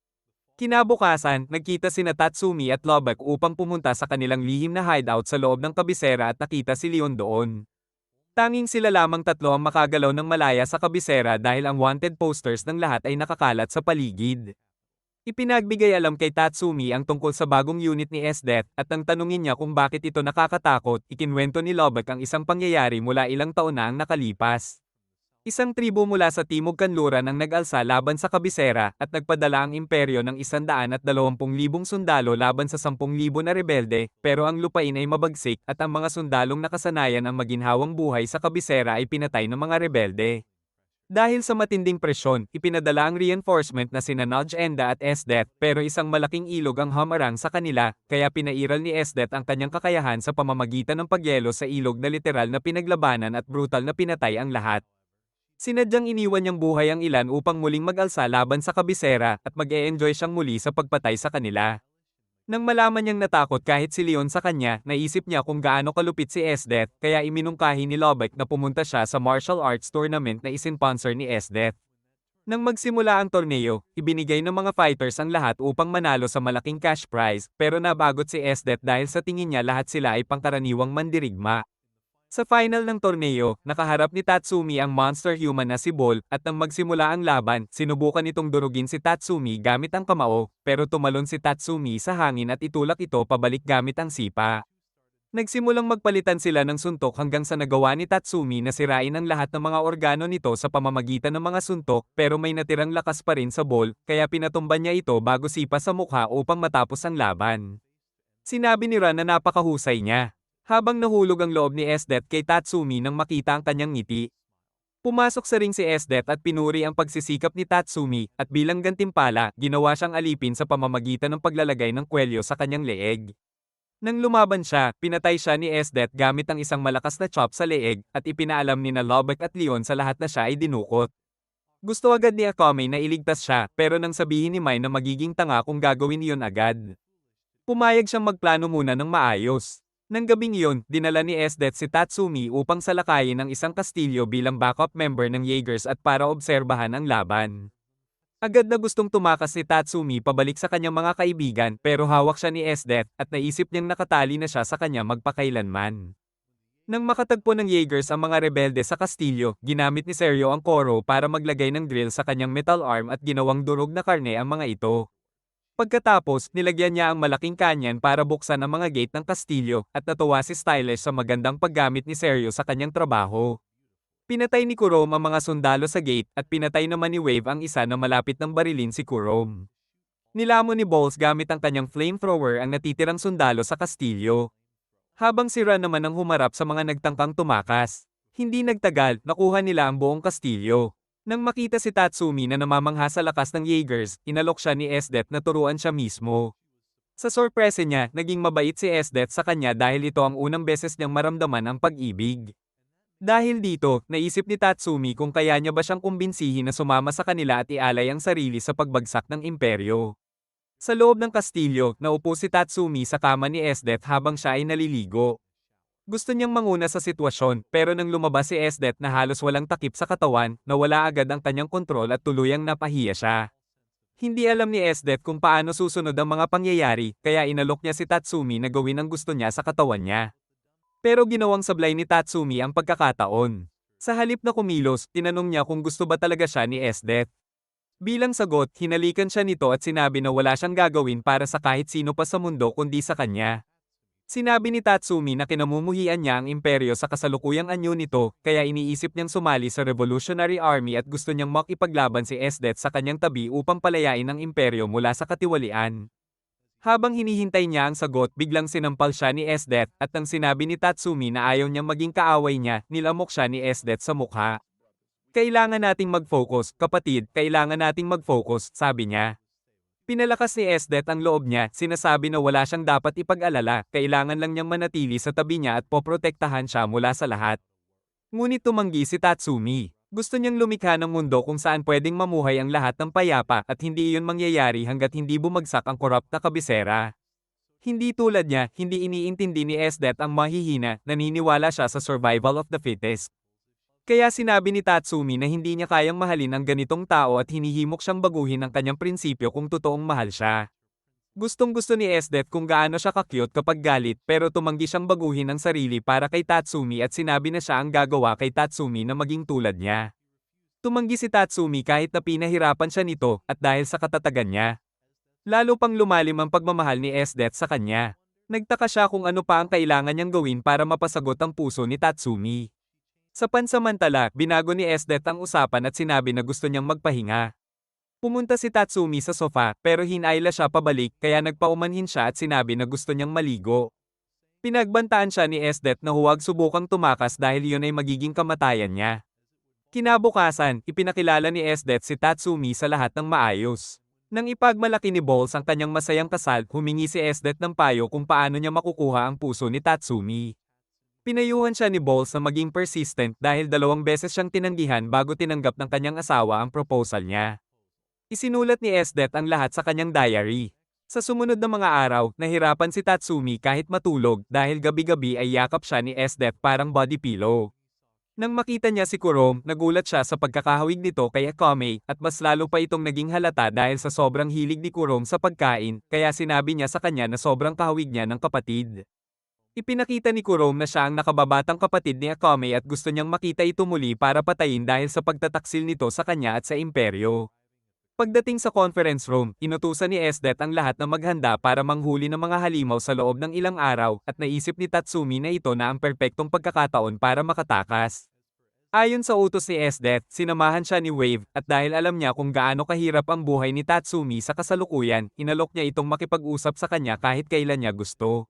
[SPEAKER 1] Kinabukasan, nagkita sina Tatsumi at Lubbock upang pumunta sa kanilang lihim na hideout sa loob ng kabisera at nakita si Leon doon. Tanging sila lamang tatlo ang makagalaw ng malaya sa kabisera dahil ang wanted posters ng lahat ay nakakalat sa paligid. Ipinagbigay alam kay Tatsumi ang tungkol sa bagong unit ni Esdeath, at nang tanungin niya kung bakit ito nakakatakot, ikinwento ni Lubbock ang isang pangyayari mula ilang taon na ang nakalipas. Isang tribo mula sa Timog Kanluran ang nag-alsa laban sa kabisera, at nagpadala ang imperyo ng 120,000 sundalo laban sa 10,000 na rebelde, pero ang lupain ay mabagsik at ang mga sundalong nakasanayan ang maginhawang buhay sa kabisera ay pinatay ng mga rebelde. Dahil sa matinding presyon, ipinadala ang reinforcement na sina Nodge Enda at Esdeath, pero isang malaking ilog ang hamarang sa kanila, kaya pinairal ni Esdeath ang kanyang kakayahan sa pamamagitan ng pagyelo sa ilog na literal na pinaglabanan at brutal na pinatay ang lahat. Sinadyang iniwan niyang buhay ang ilan upang muling mag-alsa laban sa kabisera, at mag-e-enjoy siyang muli sa pagpatay sa kanila. Nang malaman niyang natakot kahit si Leon sa kanya, naisip niya kung gaano kalupit si Esdeath, kaya iminungkahi ni Lubbock na pumunta siya sa martial arts tournament na isinponsor ni Esdeath. Nang magsimula ang torneo, ibinigay ng mga fighters ang lahat upang manalo sa malaking cash prize, pero nabagot si Esdeath dahil sa tingin niya lahat sila ay pangkaraniwang mandirigma. Sa final ng torneo, nakaharap ni Tatsumi ang monster human na si Ball, at nang magsimula ang laban, sinubukan itong durugin si Tatsumi gamit ang kamao, pero tumalon si Tatsumi sa hangin at itulak ito pabalik gamit ang sipa. Nagsimulang magpalitan sila ng suntok hanggang sa nagawa ni Tatsumi na sirain ang lahat ng mga organo nito sa pamamagitan ng mga suntok, pero may natirang lakas pa rin sa Ball, kaya pinatumba niya ito bago sipa sa mukha upang matapos ang laban. Sinabi ni Ran na napakahusay niya. Habang nahulog ang loob ni Esdeath kay Tatsumi nang makita ang kanyang ngiti. Pumasok sa ring si Esdet at pinuri ang pagsisikap ni Tatsumi, at bilang gantimpala, ginawa siyang alipin sa pamamagitan ng paglalagay ng kwelyo sa kanyang leeg. Nang lumaban siya, pinatay siya ni Esdet gamit ang isang malakas na chop sa leeg, at ipinaalam ni na Lobek at Leon sa lahat na siya ay dinukot. Gusto agad ni Akame na iligtas siya, pero nang sabihin ni Mai na magiging tanga kung gagawin iyon agad. Pumayag siyang magplano muna ng maayos. Nang gabing iyon, dinala ni Esdet si Tatsumi upang salakayin ang isang kastilyo bilang backup member ng Jaegers at para obserbahan ang laban. Agad na gustong tumakas si Tatsumi pabalik sa kanyang mga kaibigan pero hawak siya ni Esdet at naisip niyang nakatali na siya sa kanya magpakailanman. Nang makatagpo ng Jaegers ang mga rebelde sa kastilyo, ginamit ni Seryo ang Koro para maglagay ng drill sa kanyang metal arm at ginawang durog na karne ang mga ito. Pagkatapos, nilagyan niya ang malaking kanyan para buksan ang mga gate ng kastilyo, at natuwa si Stylish sa magandang paggamit ni Seryo sa kanyang trabaho. Pinatay ni Kurom ang mga sundalo sa gate, at pinatay naman ni Wave ang isa na malapit ng barilin si Kurom. Nilamon ni Balls gamit ang kanyang flamethrower ang natitirang sundalo sa kastilyo. Habang si Ran naman ang humarap sa mga nagtangkang tumakas. Hindi nagtagal, nakuha nila ang buong kastilyo. Nang makita si Tatsumi na namamangha sa lakas ng Jaegers, inalok siya ni Esdet na turuan siya mismo. Sa sorpresa niya, naging mabait si Esdet sa kanya dahil ito ang unang beses niyang maramdaman ang pag-ibig. Dahil dito, naisip ni Tatsumi kung kaya niya ba siyang kumbinsihin na sumama sa kanila at ialay ang sarili sa pagbagsak ng imperyo. Sa loob ng kastilyo, naupo si Tatsumi sa kama ni Esdet habang siya ay naliligo. Gusto niyang manguna sa sitwasyon, pero nang lumabas si Esdet na halos walang takip sa katawan, nawala agad ang kanyang kontrol at tuluyang napahiya siya. Hindi alam ni Esdet kung paano susunod ang mga pangyayari, kaya inalok niya si Tatsumi na gawin ang gusto niya sa katawan niya. Pero ginawang sablay ni Tatsumi ang pagkakataon. Sa halip na kumilos, tinanong niya kung gusto ba talaga siya ni Esdet. Bilang sagot, hinalikan siya nito at sinabi na wala siyang gagawin para sa kahit sino pa sa mundo kundi sa kanya. Sinabi ni Tatsumi na kinamumuhian niya ang imperyo sa kasalukuyang anyo nito, kaya iniisip niyang sumali sa Revolutionary Army at gusto niyang makipaglaban si Esdet sa kanyang tabi upang palayain ang imperyo mula sa katiwalian. Habang hinihintay niya ang sagot, biglang sinampal siya ni Esdet, at nang sinabi ni Tatsumi na ayaw niyang maging kaaway niya, nilamok siya ni Esdet sa mukha. Kailangan nating mag-focus, kapatid, kailangan nating mag-focus, sabi niya. Pinalakas ni Esdet ang loob niya, sinasabi na wala siyang dapat ipag-alala, kailangan lang niyang manatili sa tabi niya at poprotektahan siya mula sa lahat. Ngunit tumanggi si Tatsumi. Gusto niyang lumikha ng mundo kung saan pwedeng mamuhay ang lahat ng payapa at hindi iyon mangyayari hanggat hindi bumagsak ang korap na kabisera. Hindi tulad niya, hindi iniintindi ni Esdet ang mahihina, naniniwala siya sa survival of the fittest. Kaya sinabi ni Tatsumi na hindi niya kayang mahalin ang ganitong tao at hinihimok siyang baguhin ang kanyang prinsipyo kung totoong mahal siya. Gustong-gusto ni Esdet kung gaano siya ka-cute kapag galit pero tumanggi siyang baguhin ang sarili para kay Tatsumi at sinabi na siya ang gagawa kay Tatsumi na maging tulad niya. Tumanggi si Tatsumi kahit na pinahirapan siya nito at dahil sa katatagan niya. Lalo pang lumalim ang pagmamahal ni Esdet sa kanya. Nagtaka siya kung ano pa ang kailangan niyang gawin para mapasagot ang puso ni Tatsumi. Sa pansamantala, binago ni Esdet ang usapan at sinabi na gusto niyang magpahinga. Pumunta si Tatsumi sa sofa pero hinayla siya pabalik kaya nagpaumanhin siya at sinabi na gusto niyang maligo. Pinagbantaan siya ni Esdet na huwag subukang tumakas dahil iyon ay magiging kamatayan niya. Kinabukasan, ipinakilala ni Esdet si Tatsumi sa lahat ng maayos. Nang ipagmalaki ni Balls ang kanyang masayang kasal, humingi si Esdet ng payo kung paano niya makukuha ang puso ni Tatsumi. Pinayuhan siya ni Balls na maging persistent dahil 2 beses siyang tinanggihan bago tinanggap ng kanyang asawa ang proposal niya. Isinulat ni Esdet ang lahat sa kanyang diary. Sa sumunod na mga araw, nahirapan si Tatsumi kahit matulog dahil gabi-gabi ay yakap siya ni Esdet parang body pillow. Nang makita niya si Kurom, nagulat siya sa pagkakahawig nito kay Akame at mas lalo pa itong naging halata dahil sa sobrang hilig ni Kurom sa pagkain, kaya sinabi niya sa kanya na sobrang kahawig niya ng kapatid. Ipinakita ni Kurom na siya ang nakababatang kapatid ni Akame at gusto niyang makita ito muli para patayin dahil sa pagtataksil nito sa kanya at sa imperyo. Pagdating sa conference room, inutusan ni Esdet ang lahat na maghanda para manghuli ng mga halimaw sa loob ng ilang araw at naisip ni Tatsumi na ito na ang perpektong pagkakataon para makatakas. Ayon sa utos ni Esdet, sinamahan siya ni Wave at dahil alam niya kung gaano kahirap ang buhay ni Tatsumi sa kasalukuyan, inalok niya itong makipag-usap sa kanya kahit kailan niya gusto.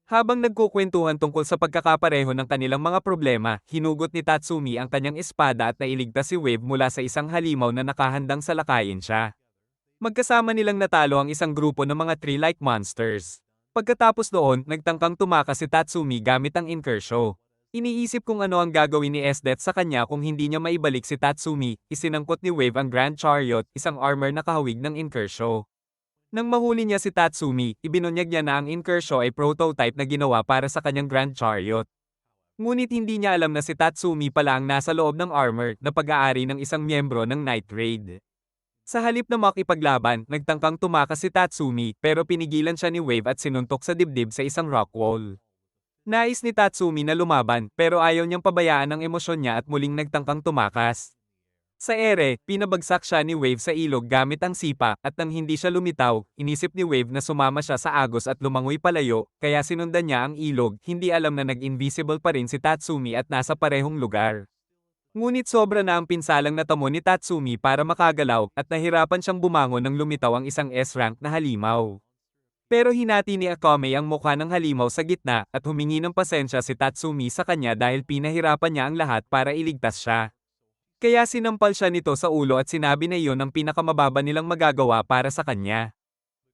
[SPEAKER 1] Habang nagkukwentuhan tungkol sa pagkakapareho ng kanilang mga problema, hinugot ni Tatsumi ang kanyang espada at nailigtas si Wave mula sa isang halimaw na nakahandang salakayin siya. Magkasama nilang natalo ang isang grupo ng mga tree-like monsters. Pagkatapos noon, nagtangkang tumakas si Tatsumi gamit ang Inkersho. Iniisip kung ano ang gagawin ni Esdet sa kanya kung hindi niya maibalik si Tatsumi, isinangkot ni Wave ang Grand Chariot, isang armor na kahawig ng Inkersho. Nang mahuli niya si Tatsumi, ibinunyag niya na ang Inkersho ay prototype na ginawa para sa kanyang Grand Chariot. Ngunit hindi niya alam na si Tatsumi pala ang nasa loob ng armor na pag-aari ng isang miyembro ng Night Raid. Sa halip na makipaglaban, nagtangkang tumakas si Tatsumi pero pinigilan siya ni Wave at sinuntok sa dibdib sa isang rock wall. Nais ni Tatsumi na lumaban pero ayaw niyang pabayaan ang emosyon niya at muling nagtangkang tumakas. Sa ere, pinabagsak siya ni Wave sa ilog gamit ang sipa, at nang hindi siya lumitaw, inisip ni Wave na sumama siya sa agos at lumangoy palayo, kaya sinundan niya ang ilog, hindi alam na nag-invisible pa rin si Tatsumi at nasa parehong lugar. Ngunit sobra na ang pinsalang natamo ni Tatsumi para makagalaw, at nahirapan siyang bumangon nang lumitaw ang isang S-rank na halimaw. Pero hinati ni Akame ang mukha ng halimaw sa gitna, at humingi ng pasensya si Tatsumi sa kanya dahil pinahirapan niya ang lahat para iligtas siya. Kaya sinampal siya nito sa ulo at sinabi na iyon ang pinakamababa nilang magagawa para sa kanya.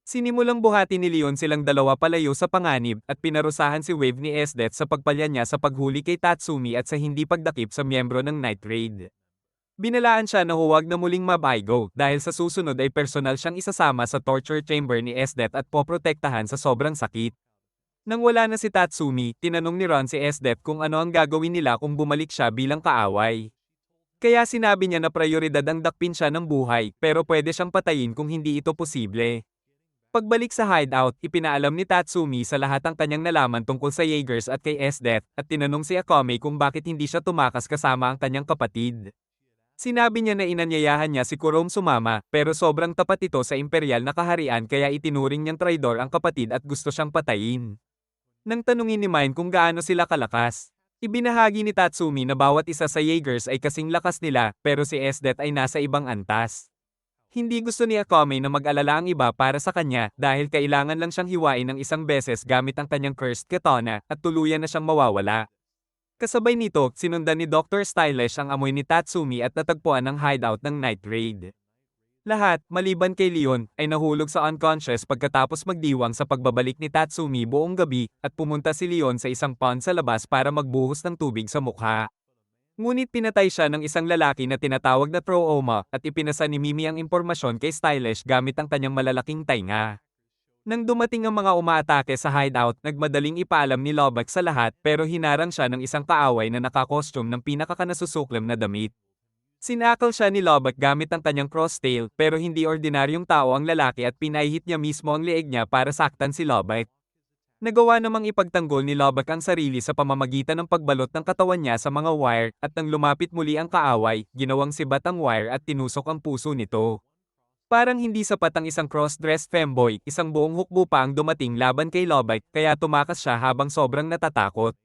[SPEAKER 1] Sinimulang buhati ni Leon silang dalawa palayo sa panganib at pinarusahan si Wave ni Esdet sa pagpalya niya sa paghuli kay Tatsumi at sa hindi pagdakip sa miyembro ng Night Raid. Binalaan siya na huwag na muling mabaigo dahil sa susunod ay personal siyang isasama sa torture chamber ni Esdet at poprotektahan sa sobrang sakit. Nang wala na si Tatsumi, tinanong ni Ron si Esdet kung ano ang gagawin nila kung bumalik siya bilang kaaway. Kaya sinabi niya na prayoridad ang dakpin siya ng buhay, pero pwede siyang patayin kung hindi ito posible. Pagbalik sa hideout, ipinaalam ni Tatsumi sa lahat ang kanyang nalaman tungkol sa Jaegers at kay Esdet, at tinanong si Akame kung bakit hindi siya tumakas kasama ang kanyang kapatid. Sinabi niya na inanyayahan niya si Kurome sumama, pero sobrang tapat ito sa imperial na kaharian kaya itinuring niyang traidor ang kapatid at gusto siyang patayin. Nang tanungin ni Mine kung gaano sila kalakas, ibinahagi ni Tatsumi na bawat isa sa Jaegers ay kasing lakas nila, pero si Esdet ay nasa ibang antas. Hindi gusto ni Akame na mag-alala ang iba para sa kanya dahil kailangan lang siyang hiwain ng isang beses gamit ang kanyang cursed katana at tuluyan na siyang mawawala. Kasabay nito, sinundan ni Dr. Stylish ang amoy ni Tatsumi at natagpuan ang hideout ng Night Raid. Lahat, maliban kay Leon, ay nahulog sa unconscious pagkatapos magdiwang sa pagbabalik ni Tatsumi buong gabi at pumunta si Leon sa isang pond sa labas para magbuhos ng tubig sa mukha. Ngunit pinatay siya ng isang lalaki na tinatawag na Trooma at ipinasa ni Mimi ang impormasyon kay Stylish gamit ang kanyang malalaking tainga. Nang dumating ang mga umaatake sa hideout, nagmadaling ipaalam ni Lobak sa lahat pero hinarang siya ng isang kaaway na nakakostume ng pinakakanasusuklem na damit. Sinakal siya ni Lobak gamit ang kanyang crosstail pero hindi ordinaryong tao ang lalaki at pinahihit niya mismo ang leeg niya para saktan si Lobak. Nagawa namang ipagtanggol ni Lobak ang sarili sa pamamagitan ng pagbalot ng katawan niya sa mga wire at nang lumapit muli ang kaaway, ginawang sibat ang wire at tinusok ang puso nito. Parang hindi sapat ang isang cross-dressed femboy, isang buong hukbo pa ang dumating laban kay Lobak kaya tumakas siya habang sobrang natatakot.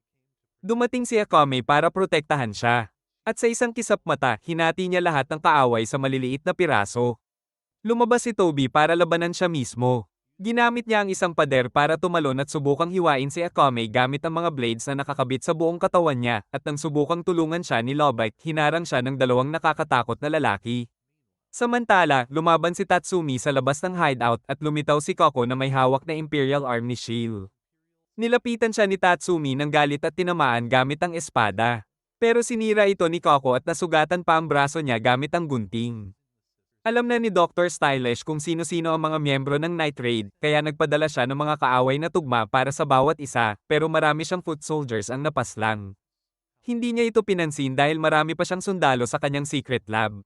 [SPEAKER 1] Dumating si Akame para protektahan siya. At sa isang kisap mata, hinati niya lahat ng kaaway sa maliliit na piraso. Lumabas si Toby para labanan siya mismo. Ginamit niya ang isang pader para tumalon at subukang hiwain si Akame gamit ang mga blades na nakakabit sa buong katawan niya at nang subukang tulungan siya ni Lobak, hinarang siya ng dalawang nakakatakot na lalaki. Samantala, lumaban si Tatsumi sa labas ng hideout at lumitaw si Koko na may hawak na Imperial Army Shield. Nilapitan siya ni Tatsumi ng galit at tinamaan gamit ang espada. Pero sinira ito ni Koko at nasugatan pa ang braso niya gamit ang gunting. Alam na ni Dr. Stylish kung sino-sino ang mga miyembro ng Night Raid, kaya nagpadala siya ng mga kaaway na tugma para sa bawat isa, pero marami siyang foot soldiers ang napaslang. Hindi niya ito pinansin dahil marami pa siyang sundalo sa kanyang secret lab.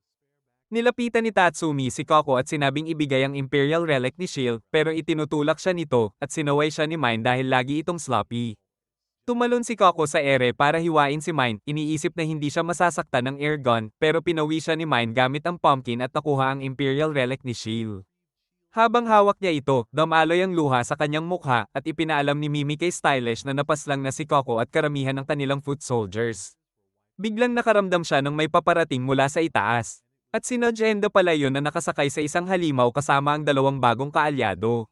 [SPEAKER 1] Nilapitan ni Tatsumi si Koko at sinabing ibigay ang Imperial Relic ni Shield pero itinutulak siya nito at sinaway siya ni Mine dahil lagi itong sloppy. Tumalon si Koko sa ere para hiwain si Mine, iniisip na hindi siya masasaktan ng air gun pero pinawi siya ni Mine gamit ang pumpkin at nakuha ang Imperial Relic ni Shield. Habang hawak niya ito, damaloy ang luha sa kanyang mukha at ipinaalam ni Mimi kay Stylish na napaslang na si Koko at karamihan ng kanilang foot soldiers. Biglang nakaramdam siya ng may paparating mula sa itaas. At sinadya pala yun na nakasakay sa isang halimaw kasama ang dalawang bagong kaalyado.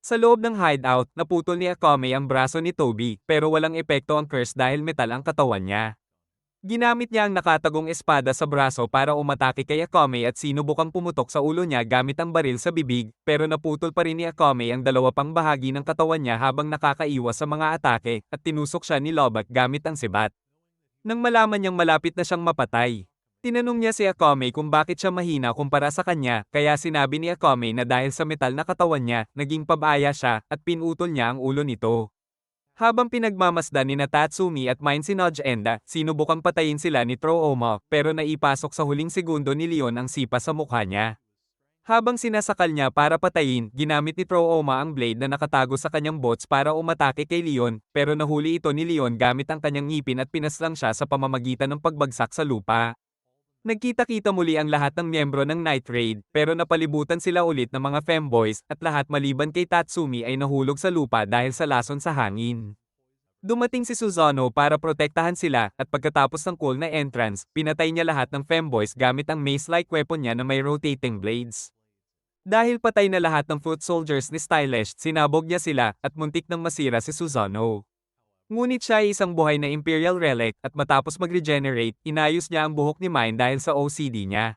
[SPEAKER 1] Sa loob ng hideout, naputol ni Akame ang braso ni Toby, pero walang epekto ang curse dahil metal ang katawan niya. Ginamit niya ang nakatagong espada sa braso para umatake kay Akame at sinubukang pumutok sa ulo niya gamit ang baril sa bibig, pero naputol pa rin ni Akame ang dalawa pang bahagi ng katawan niya habang nakakaiwas sa mga atake, at tinusok siya ni Lobak gamit ang sibat. Nang malaman niyang malapit na siyang mapatay, tinanong niya si Akame kung bakit siya mahina kumpara sa kanya, kaya sinabi ni Akame na dahil sa metal na katawan niya, naging pabaya siya, at pinutol niya ang ulo nito. Habang pinagmamasdan ni Tatsumi at Mine si Nodge Enda, sinubukang patayin sila ni Trooma, pero naipasok sa huling segundo ni Leon ang sipa sa mukha niya. Habang sinasakal niya para patayin, ginamit ni Trooma ang blade na nakatago sa kanyang bots para umatake kay Leon, pero nahuli ito ni Leon gamit ang kanyang ngipin at pinaslang siya sa pamamagitan ng pagbagsak sa lupa. Nagkita-kita muli ang lahat ng miyembro ng Night Raid, pero napalibutan sila ulit ng mga femboys, at lahat maliban kay Tatsumi ay nahulog sa lupa dahil sa lason sa hangin. Dumating si Susanoo para protektahan sila, at pagkatapos ng cool na entrance, pinatay niya lahat ng femboys gamit ang mace-like weapon niya na may rotating blades. Dahil patay na lahat ng foot soldiers ni Stylish, sinabog niya sila, at muntik nang masira si Susanoo. Ngunit siya ay isang buhay na Imperial Relic, at matapos mag-regenerate, inayos niya ang buhok ni Mine dahil sa OCD niya.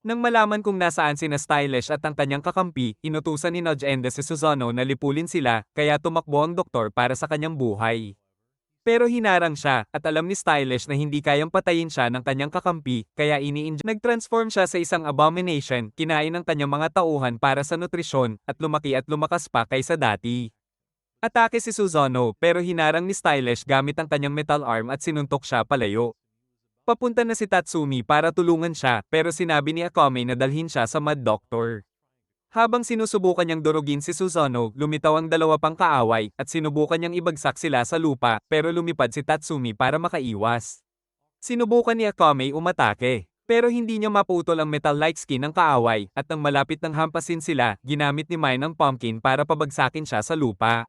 [SPEAKER 1] Nang malaman kung nasaan sina Stylish at ang kanyang kakampi, inutusan ni Nodge Enda si Susanoo na lipulin sila, kaya tumakbo ang doktor para sa kanyang buhay. Pero hinarang siya, at alam ni Stylish na hindi kayang patayin siya ng kanyang kakampi, kaya nag-transform siya sa isang abomination, kinain ng kanyang mga tauhan para sa nutrisyon, at lumaki at lumakas pa kaysa dati. Atake si Susanoo, pero hinarang ni Stylish gamit ang kanyang metal arm at sinuntok siya palayo. Papunta na si Tatsumi para tulungan siya, pero sinabi ni Akame na dalhin siya sa Mad Doctor. Habang sinusubukan niyang durugin si Susanoo, lumitaw ang dalawa pang kaaway, at sinubukan niyang ibagsak sila sa lupa, pero lumipad si Tatsumi para makaiwas. Sinubukan ni Akame umatake, pero hindi niya maputol ang metal-like skin ng kaaway, at nang malapit ng hampasin sila, ginamit ni Mine ang pumpkin para pabagsakin siya sa lupa.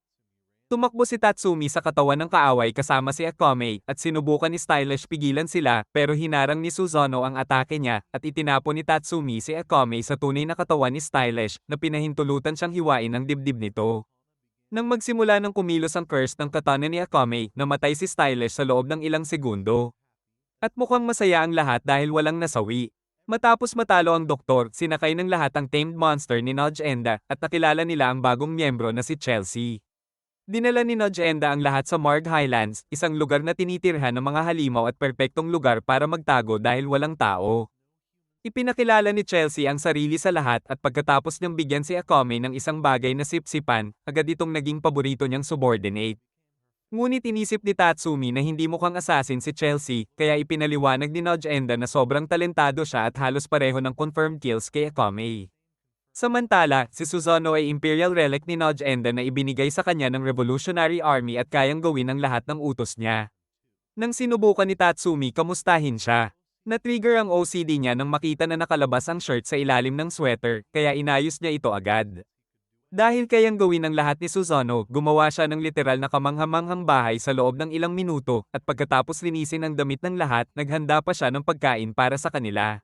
[SPEAKER 1] Tumakbo si Tatsumi sa katawan ng kaaway kasama si Akame, at sinubukan ni Stylish pigilan sila, pero hinarang ni Susanoo ang atake niya, at itinapon ni Tatsumi si Akame sa tunay na katawan ni Stylish, na pinahintulutan siyang hiwain ang dibdib nito. Nang magsimula ng kumilos ang curse ng katana ni Akame, namatay si Stylish sa loob ng ilang segundo. At mukhang masaya ang lahat dahil walang nasawi. Matapos matalo ang doktor, sinakay ng lahat ang tamed monster ni Nodge Enda, at nakilala nila ang bagong miyembro na si Chelsea. Dinala ni Nodge Enda ang lahat sa Marg Highlands, isang lugar na tinitirhan ng mga halimaw at perpektong lugar para magtago dahil walang tao. Ipinakilala ni Chelsea ang sarili sa lahat, at pagkatapos niyang bigyan si Akame ng isang bagay na sipsipan, agad itong naging paborito niyang subordinate. Ngunit inisip ni Tatsumi na hindi mukhang assassin si Chelsea, kaya ipinaliwanag ni Nodge Enda na sobrang talentado siya at halos pareho ng confirmed kills kay Akame. Samantala, si Susanoo ay Imperial Relic ni Nodge Enda na ibinigay sa kanya ng Revolutionary Army at kayang gawin ang lahat ng utos niya. Nang sinubukan ni Tatsumi kamustahin siya, na-trigger ang OCD niya nang makita na nakalabas ang shirt sa ilalim ng sweater, kaya inayos niya ito agad. Dahil kayang gawin ang lahat ni Susanoo, gumawa siya ng literal na kamanghamanghang bahay sa loob ng ilang minuto, at pagkatapos linisin ang damit ng lahat, naghanda pa siya ng pagkain para sa kanila.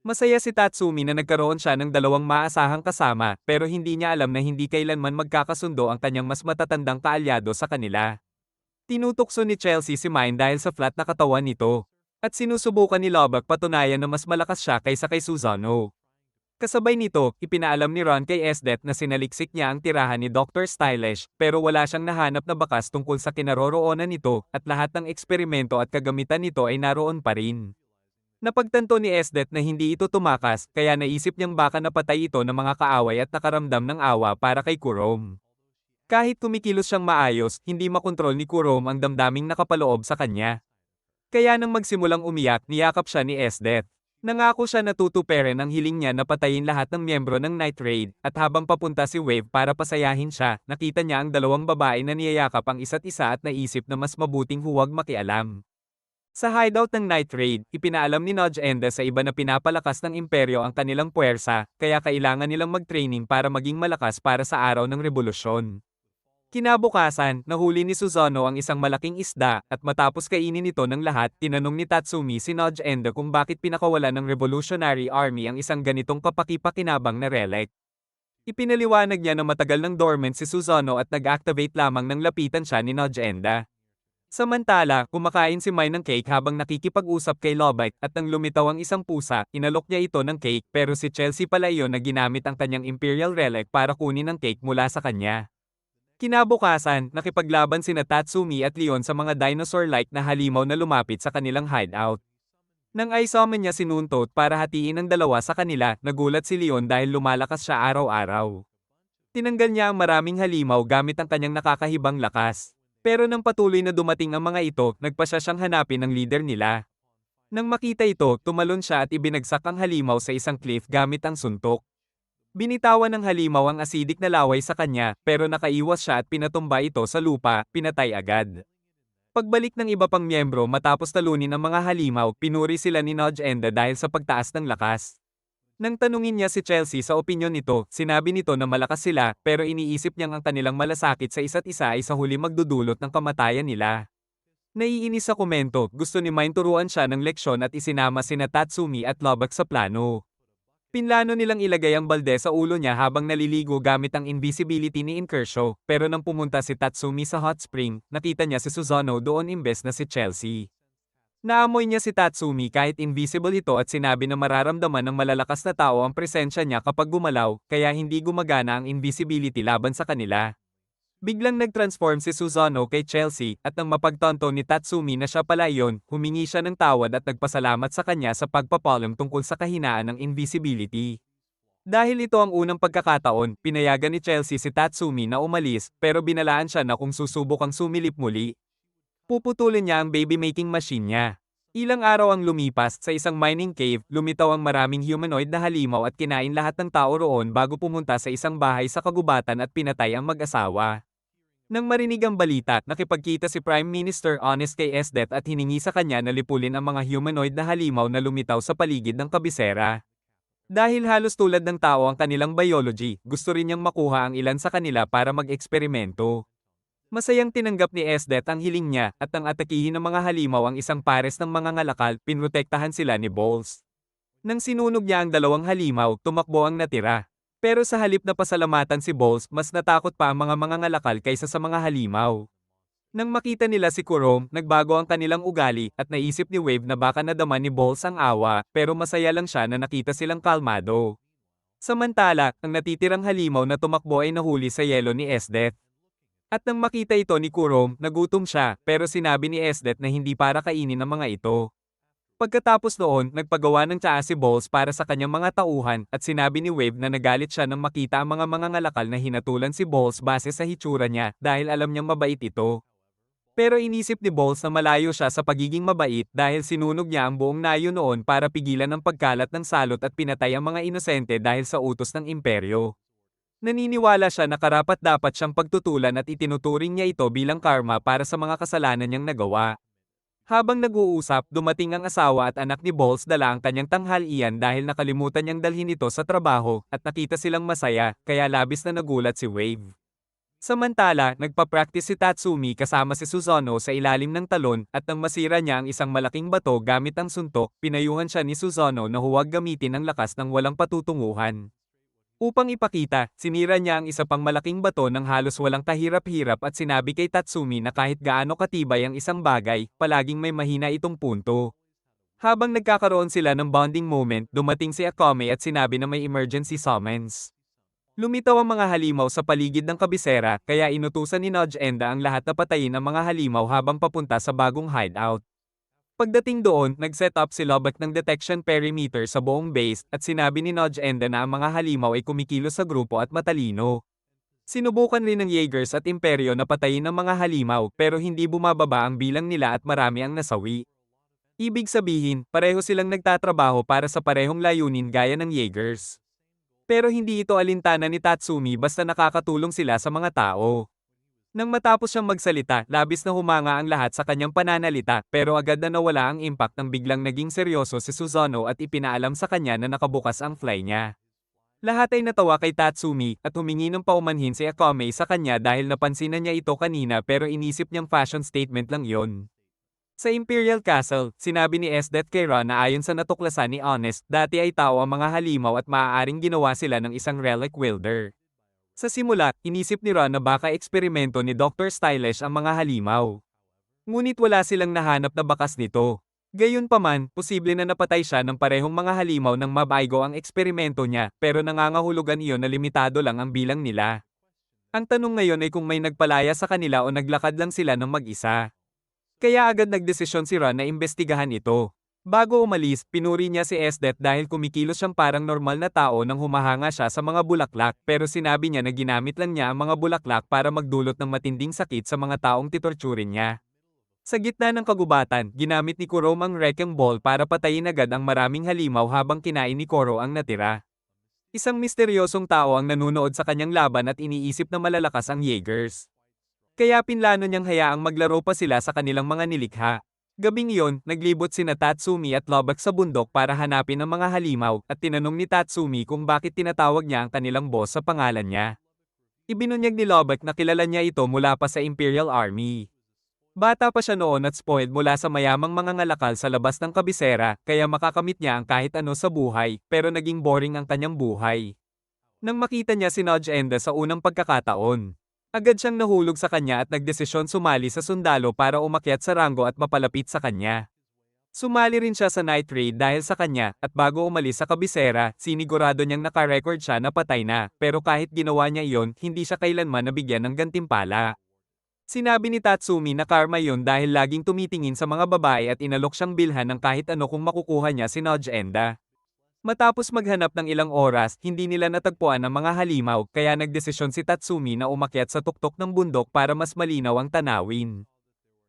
[SPEAKER 1] Masaya si Tatsumi na nagkaroon siya ng dalawang maasahang kasama, pero hindi niya alam na hindi kailanman magkakasundo ang kanyang mas matatandang kaalyado sa kanila. Tinutokso ni Chelsea si Mine dahil sa flat na katawan nito, at sinusubukan ni Lobak patunayan na mas malakas siya kaysa kay Susanoo. Kasabay nito, ipinaalam ni Ron kay Esdet na sinaliksik niya ang tirahan ni Dr. Stylish, pero wala siyang nahanap na bakas tungkol sa kinaroroonan nito, at lahat ng eksperimento at kagamitan nito ay naroon pa rin. Napagtanto ni Esdet na hindi ito tumakas, kaya naisip niyang baka napatay ito ng mga kaaway at nakaramdam ng awa para kay Kurom. Kahit kumikilos siyang maayos, hindi makontrol ni Kurom ang damdaming nakapaloob sa kanya. Kaya nang magsimulang umiyak, niyakap siya ni Esdet. Nangako siya na tutuperin ang hiling niya na patayin lahat ng miyembro ng Night Raid, at habang papunta si Wave para pasayahin siya, nakita niya ang dalawang babae na niyayakap ang isa't isa at naisip na mas mabuting huwag makialam. Sa hideout ng Night Raid, ipinaalam ni Nodge Enda sa iba na pinapalakas ng imperyo ang kanilang puwersa, kaya kailangan nilang mag-training para maging malakas para sa araw ng revolusyon. Kinabukasan, nahuli ni Susanoo ang isang malaking isda, at matapos kainin ito ng lahat, tinanong ni Tatsumi si Nodge Enda kung bakit pinakawalan ng Revolutionary Army ang isang ganitong kapaki-pakinabang na relic. Ipinaliwanag niya na matagal ng dormant si Susanoo at nag-activate lamang nang lapitan siya ni Nojenda. Samantala, kumakain si Mai ng cake habang nakikipag-usap kay Lobite at nang lumitaw ang isang pusa, inalok niya ito ng cake pero si Chelsea pala iyon na ginamit ang kanyang Imperial Relic para kunin ang cake mula sa kanya. Kinabukasan, nakipaglaban sina Tatsumi at Leon sa mga dinosaur-like na halimaw na lumapit sa kanilang hideout. Nang i-summon niya si Nuntot para hatiin ang dalawa sa kanila, nagulat si Leon dahil lumalakas siya araw-araw. Tinanggal niya ang maraming halimaw gamit ang kanyang nakakahibang lakas. Pero nang patuloy na dumating ang mga ito, nagpasya siyang hanapin ang leader nila. Nang makita ito, tumalon siya at ibinagsak ang halimaw sa isang cliff gamit ang suntok. Binitawan ng halimaw ang acidic na laway sa kanya, pero nakaiwas siya at pinatumba ito sa lupa, pinatay agad. Pagbalik ng iba pang miyembro matapos talunin ang mga halimaw, pinuri sila ni Nojenda dahil sa pagtaas ng lakas. Nang tanungin niya si Chelsea sa opinyon nito, sinabi nito na malakas sila, pero iniisip niyang ang kanilang malasakit sa isa't isa ay sa huli magdudulot ng kamatayan nila. Naiinis sa komento, gusto ni Mine turuan siya ng leksyon at isinama sina Tatsumi at Lobak sa plano. Pinlano nilang ilagay ang balde sa ulo niya habang naliligo gamit ang invisibility ni Inkershaw, pero nang pumunta si Tatsumi sa hot spring, nakita niya si Susanoo doon imbes na si Chelsea. Naamoy niya si Tatsumi kahit invisible ito at sinabi na mararamdaman ng malalakas na tao ang presensya niya kapag gumalaw, kaya hindi gumagana ang invisibility laban sa kanila. Biglang nag-transform si Susanoo kay Chelsea at nang mapagtanto ni Tatsumi na siya pala iyon, humingi siya ng tawad at nagpasalamat sa kanya sa pagpapalam tungkol sa kahinaan ng invisibility. Dahil ito ang unang pagkakataon, pinayagan ni Chelsea si Tatsumi na umalis, pero binalaan siya na kung susubukang sumilip muli, puputulin niya ang baby-making machine niya. Ilang araw ang lumipas, sa isang mining cave, lumitaw ang maraming humanoid na halimaw at kinain lahat ng tao roon bago pumunta sa isang bahay sa kagubatan at pinatay ang mag-asawa. Nang marinig ang balita, nakipagkita si Prime Minister Honest kay Esdet at hiningi sa kanya na lipulin ang mga humanoid na halimaw na lumitaw sa paligid ng kabisera. Dahil halos tulad ng tao ang kanilang biology, gusto rin niyang makuha ang ilan sa kanila para mag-eksperimento. Masayang tinanggap ni Esdet ang hiling niya at nang atakihin ng mga halimaw ang isang pares ng mga ngalakal, pinrotektahan sila ni Balls. Nang sinunog niya ang dalawang halimaw, tumakbo ang natira. Pero sa halip na pasalamatan si Balls, mas natakot pa ang mga ngalakal kaysa sa mga halimaw. Nang makita nila si Kurom, nagbago ang kanilang ugali at naisip ni Wave na baka nadama ni Balls ang awa, pero masaya lang siya na nakita silang kalmado. Samantala, ang natitirang halimaw na tumakbo ay nahuli sa yelo ni Esdet. At nang makita ito ni Kurom, nagutom siya, pero sinabi ni Esdet na hindi para kainin ang mga ito. Pagkatapos noon, nagpagawa ng tsaa si Balls para sa kanyang mga tauhan at sinabi ni Wave na nagalit siya nang makita ang mga ngalakal na hinatulan si Balls base sa hitsura niya dahil alam niyang mabait ito. Pero inisip ni Balls na malayo siya sa pagiging mabait dahil sinunog niya ang buong nayo noon para pigilan ang pagkalat ng salot at pinatay ang mga inosente dahil sa utos ng imperyo. Naniniwala siya na karapat-dapat siyang pagtutulan at itinuturing niya ito bilang karma para sa mga kasalanan niyang nagawa. Habang nag-uusap, dumating ang asawa at anak ni Balls dala ang kanyang tanghalian dahil nakalimutan niyang dalhin ito sa trabaho at nakita silang masaya, kaya labis na nagulat si Wave. Samantala, nagpa-practice si Tatsumi kasama si Susanoo sa ilalim ng talon at nang masira niya ang isang malaking bato gamit ang suntok, pinayuhan siya ni Susanoo na huwag gamitin ang lakas ng walang patutunguhan. Upang ipakita, sinira niya ang isa pang malaking bato ng halos walang kahirap-hirap at sinabi kay Tatsumi na kahit gaano katibay ang isang bagay, palaging may mahina itong punto. Habang nagkakaroon sila ng bonding moment, dumating si Akame at sinabi na may emergency summons. Lumitaw ang mga halimaw sa paligid ng kabisera, kaya inutusan ni Nojenda ang lahat na patayin ang mga halimaw habang papunta sa bagong hideout. Pagdating doon, nag-set up si Lobak ng detection perimeter sa buong base at sinabi ni Nojenda na ang mga halimaw ay kumikilos sa grupo at matalino. Sinubukan rin ng Jaegers at Imperyo na patayin ang mga halimaw pero hindi bumababa ang bilang nila at marami ang nasawi. Ibig sabihin, pareho silang nagtatrabaho para sa parehong layunin gaya ng Jaegers. Pero hindi ito alintana ni Tatsumi basta nakakatulong sila sa mga tao. Nang matapos siyang magsalita, labis na humanga ang lahat sa kanyang pananalita pero agad na nawala ang impact nang biglang naging seryoso si Susanoo at ipinaalam sa kanya na nakabukas ang fly niya. Lahat ay natawa kay Tatsumi at humingi ng paumanhin si Akame sa kanya dahil napansin na niya ito kanina pero inisip niyang fashion statement lang yon. Sa Imperial Castle, sinabi ni Esdet kay Ron na ayon sa natuklasan ni Honest, dati ay tao ang mga halimaw at maaaring ginawa sila ng isang relic wielder. Sa simula, inisip ni Ron na baka eksperimento ni Dr. Stylish ang mga halimaw. Ngunit wala silang nahanap na bakas nito. Gayunpaman, posible na napatay siya ng parehong mga halimaw nang mabaigo ang eksperimento niya, pero nangangahulugan iyon na limitado lang ang bilang nila. Ang tanong ngayon ay kung may nagpalaya sa kanila o naglakad lang sila ng mag-isa. Kaya agad nagdesisyon si Ron na imbestigahan ito. Bago umalis, pinuri niya si Esdet dahil kumikilos siyang parang normal na tao nang humahanga siya sa mga bulaklak, pero sinabi niya na ginamit lang niya ang mga bulaklak para magdulot ng matinding sakit sa mga taong titorturin niya. Sa gitna ng kagubatan, ginamit ni Kurom ang wrecking ball para patayin agad ang maraming halimaw habang kinain ni Koro ang natira. Isang misteryosong tao ang nanunood sa kanyang laban at iniisip na malalakas ang Jaegers. Kaya pinlano niyang hayaang maglaro pa sila sa kanilang mga nilikha. Gabing iyon, naglibot sina Tatsumi at Lobak sa bundok para hanapin ang mga halimaw at tinanong ni Tatsumi kung bakit tinatawag niya ang kanilang boss sa pangalan niya. Ibinunyag ni Lobak na kilala niya ito mula pa sa Imperial Army. Bata pa siya noon at spoiled mula sa mayamang mga ngalakal sa labas ng kabisera, kaya makakamit niya ang kahit ano sa buhay, pero naging boring ang kanyang buhay. Nang makita niya si Nodge Enda sa unang pagkakataon, agad siyang nahulog sa kanya at nagdesisyon sumali sa sundalo para umakyat sa ranggo at mapalapit sa kanya. Sumali rin siya sa night raid dahil sa kanya, at bago umalis sa kabisera, sinigurado niyang nakarecord siya na patay na, pero kahit ginawa niya iyon, hindi siya kailanman nabigyan ng gantimpala. Sinabi ni Tatsumi na karma yun dahil laging tumitingin sa mga babae at inalok siyang bilhan ng kahit ano kung makukuha niya si Nodge Enda. Matapos maghanap ng ilang oras, hindi nila natagpuan ang mga halimaw, kaya nagdesisyon si Tatsumi na umakyat sa tuktok ng bundok para mas malinaw ang tanawin.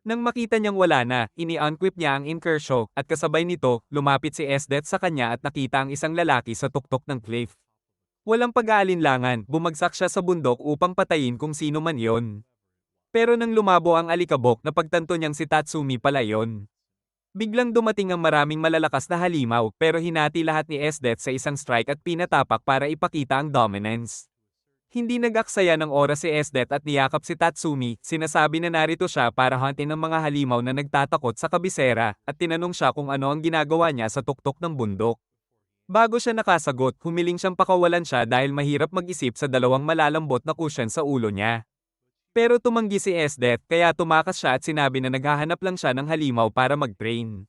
[SPEAKER 1] Nang makita niyang wala na, ini-unquip niya ang Inkershow, at kasabay nito, lumapit si Esdet sa kanya at nakita ang isang lalaki sa tuktok ng cliff. Walang pag-aalinlangan, bumagsak siya sa bundok upang patayin kung sino man yon. Pero nang lumabo ang alikabok, napagtanto niyang si Tatsumi pala yon. Biglang dumating ang maraming malalakas na halimaw, pero hinati lahat ni Esdet sa isang strike at pinatapak para ipakita ang dominance. Hindi nag-aksaya ng oras si Esdet at niyakap si Tatsumi, sinasabi na narito siya para huntin ang mga halimaw na nagtatakot sa kabisera, at tinanong siya kung ano ang ginagawa niya sa tuktok ng bundok. Bago siya nakasagot, humiling siyang pakawalan siya dahil mahirap mag-isip sa dalawang malalambot na cushion sa ulo niya. Pero tumanggi si Esdet, kaya tumakas siya at sinabi na naghahanap lang siya ng halimaw para mag-train.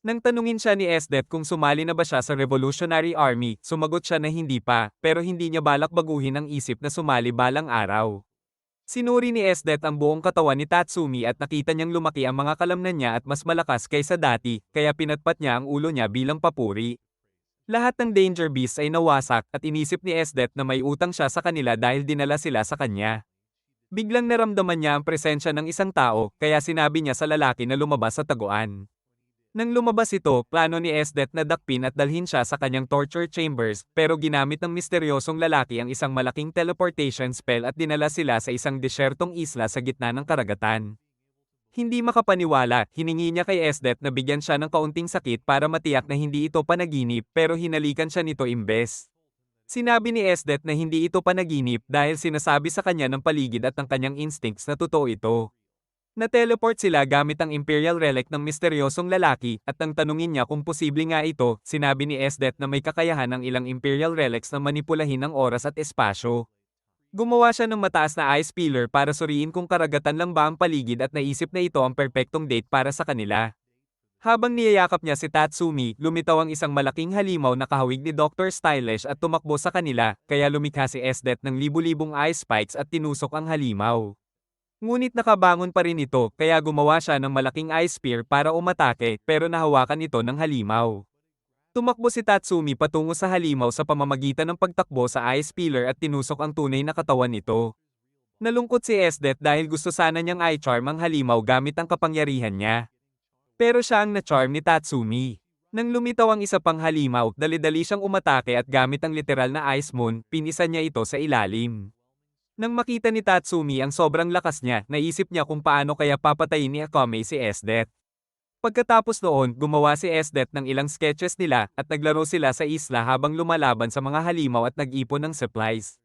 [SPEAKER 1] Nang tanungin siya ni Esdet kung sumali na ba siya sa Revolutionary Army, sumagot siya na hindi pa, pero hindi niya balak baguhin ang isip na sumali balang araw. Sinuri ni Esdet ang buong katawan ni Tatsumi at nakita niyang lumaki ang mga kalamnan niya at mas malakas kaysa dati, kaya pinatpat niya ang ulo niya bilang papuri. Lahat ng Danger Beasts ay nawasak at inisip ni Esdet na may utang siya sa kanila dahil dinala sila sa kanya. Biglang naramdaman niya ang presensya ng isang tao, kaya sinabi niya sa lalaki na lumabas sa taguan. Nang lumabas ito, plano ni Esdet na dakpin at dalhin siya sa kanyang torture chambers, pero ginamit ng misteryosong lalaki ang isang malaking teleportation spell at dinala sila sa isang desyertong isla sa gitna ng karagatan. Hindi makapaniwala, hiningi niya kay Esdet na bigyan siya ng kaunting sakit para matiyak na hindi ito panaginip, pero hinalikan siya nito imbes. Sinabi ni Esdet na hindi ito panaginip dahil sinasabi sa kanya ng paligid at ng kanyang instincts na totoo ito. Na-teleport sila gamit ang Imperial Relic ng misteryosong lalaki, at nang tanungin niya kung posible nga ito, sinabi ni Esdet na may kakayahan ng ilang Imperial Relics na manipulahin ang oras at espasyo. Gumawa siya ng mataas na ice peeler para suriin kung karagatan lang ba ang paligid at naisip na ito ang perpektong date para sa kanila. Habang niyayakap niya si Tatsumi, lumitaw ang isang malaking halimaw na kahawig ni Dr. Stylish at tumakbo sa kanila, kaya lumikha si Esdet ng libu-libong ice spikes at tinusok ang halimaw. Ngunit nakabangon pa rin ito, kaya gumawa siya ng malaking ice spear para umatake, pero nahawakan ito ng halimaw. Tumakbo si Tatsumi patungo sa halimaw sa pamamagitan ng pagtakbo sa ice peeler at tinusok ang tunay na katawan nito. Nalungkot si Esdet dahil gusto sana niyang i-charm ang halimaw gamit ang kapangyarihan niya. Pero siya ang na-charm ni Tatsumi. Nang lumitaw ang isa pang halimaw, dali-dali siyang umatake at gamit ang literal na ice moon, pinisan niya ito sa ilalim. Nang makita ni Tatsumi ang sobrang lakas niya, naisip niya kung paano kaya papatayin ni Akame si Esdet. Pagkatapos noon, gumawa si Esdet ng ilang sketches nila at naglaro sila sa isla habang lumalaban sa mga halimaw at nag-ipon ng supplies.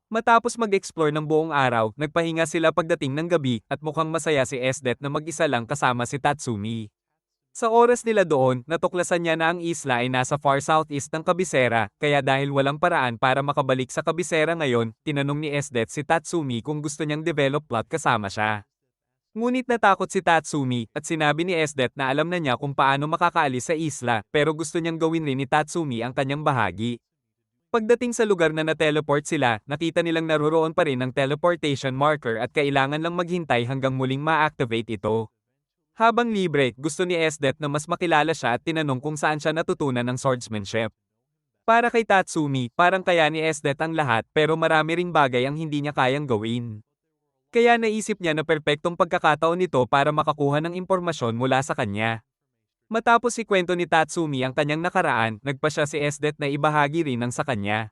[SPEAKER 1] Matapos mag-explore ng buong araw, nagpahinga sila pagdating ng gabi at mukhang masaya si Esdet na mag-isa lang kasama si Tatsumi. Sa oras nila doon, natuklasan niya na ang isla ay nasa far southeast ng kabisera, kaya dahil walang paraan para makabalik sa kabisera ngayon, tinanong ni Esdet si Tatsumi kung gusto niyang develop plot kasama siya. Ngunit natakot si Tatsumi, at sinabi ni Esdet na alam na niya kung paano makakaalis sa isla, pero gusto niyang gawin rin ni Tatsumi ang kanyang bahagi. Pagdating sa lugar na na-teleport sila, nakita nilang naroroon pa rin ang teleportation marker at kailangan lang maghintay hanggang muling ma-activate ito. Habang libre, gusto ni Esdet na mas makilala siya at tinanong kung saan siya natutunan ng swordsmanship. Para kay Tatsumi, parang kaya ni Esdet ang lahat pero marami ring bagay ang hindi niya kayang gawin. Kaya naisip niya na perpektong pagkakataon nito para makakuha ng impormasyon mula sa kanya. Matapos ikwento ni Tatsumi ang kanyang nakaraan, nagpa siya si Esdet na ibahagi rin ang sa kanya.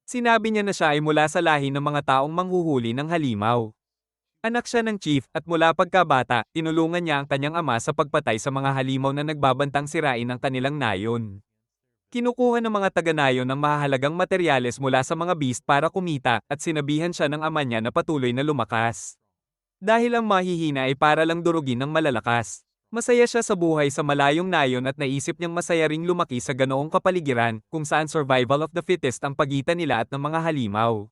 [SPEAKER 1] Sinabi niya na siya ay mula sa lahi ng mga taong manghuhuli ng halimaw. Anak siya ng chief at mula pagkabata, tinulungan niya ang kanyang ama sa pagpatay sa mga halimaw na nagbabantang sirain ang kanilang nayon. Kinukuha ng mga taga-nayon ng mahahalagang materyales mula sa mga beast para kumita at sinabihan siya ng ama niya na patuloy na lumakas. Dahil ang mahihina ay para lang durugin ng malalakas. Masaya siya sa buhay sa malayong nayon at naisip niyang masaya ring lumaki sa ganoong kapaligiran, kung saan survival of the fittest ang pagitan nila at ng mga halimaw.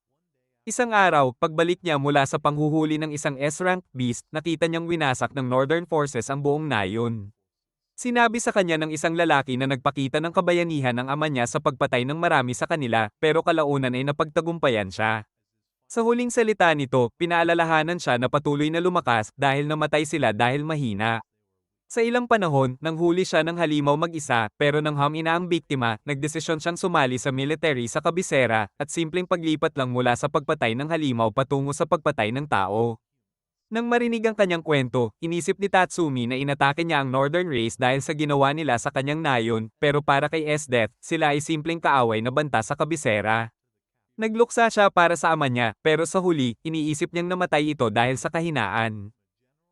[SPEAKER 1] Isang araw, pagbalik niya mula sa panghuhuli ng isang S-rank beast, nakita niyang winasak ng Northern Forces ang buong nayon. Sinabi sa kanya ng isang lalaki na nagpakita ng kabayanihan ang ama niya sa pagpatay ng marami sa kanila, pero kalaunan ay napagtagumpayan siya. Sa huling salita nito, pinaalalahanan siya na patuloy na lumakas dahil namatay sila dahil mahina. Sa ilang panahon, nanghuli siya ng halimaw mag-isa, pero nang hamina ang biktima, nagdesisyon siyang sumali sa military sa kabisera, at simpleng paglipat lang mula sa pagpatay ng halimaw patungo sa pagpatay ng tao. Nang marinig ang kanyang kwento, inisip ni Tatsumi na inatake niya ang Northern Race dahil sa ginawa nila sa kanyang nayon, pero para kay Esdet, sila ay simpleng kaaway na banta sa kabisera. Nagluksa siya para sa ama niya, pero sa huli, iniisip niyang namatay ito dahil sa kahinaan.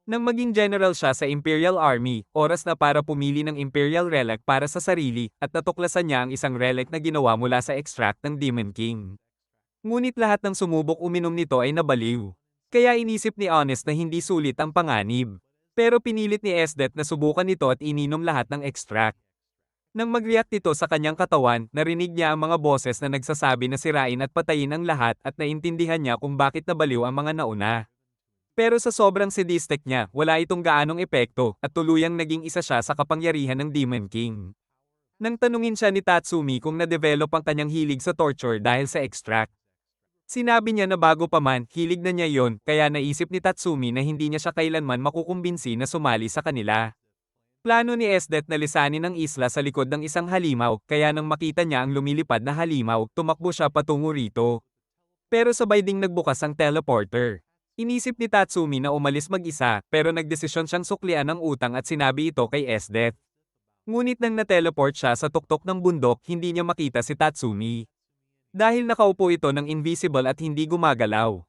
[SPEAKER 1] Nang maging general siya sa Imperial Army, oras na para pumili ng Imperial Relic para sa sarili, at natuklasan niya ang isang relic na ginawa mula sa extract ng Demon King. Ngunit lahat ng sumubok uminom nito ay nabaliw. Kaya inisip ni Honest na hindi sulit ang panganib. Pero pinilit ni Esdet na subukan ito at ininom lahat ng extract. Nang mag-react ito sa kanyang katawan, narinig niya ang mga boses na nagsasabi na sirain at patayin ang lahat at naintindihan niya kung bakit nabaliw ang mga nauna. Pero sa sobrang sadistic niya, wala itong gaanong epekto, at tuluyang naging isa siya sa kapangyarihan ng Demon King. Nang tanungin siya ni Tatsumi kung na-develop ang kanyang hilig sa torture dahil sa extract. Sinabi niya na bago pa man, hilig na niya yon, kaya naisip ni Tatsumi na hindi niya siya kailanman makukumbinsi na sumali sa kanila. Plano ni Esdet na lisanin ang isla sa likod ng isang halimaw, kaya nang makita niya ang lumilipad na halimaw, tumakbo siya patungo rito. Pero sabay ding nagbukas ang teleporter. Inisip ni Tatsumi na umalis mag-isa, pero nagdesisyon siyang suklian ang utang at sinabi ito kay Esdet. Ngunit nang na-teleport siya sa tuktok ng bundok, hindi niya makita si Tatsumi. Dahil nakaupo ito ng invisible at hindi gumagalaw.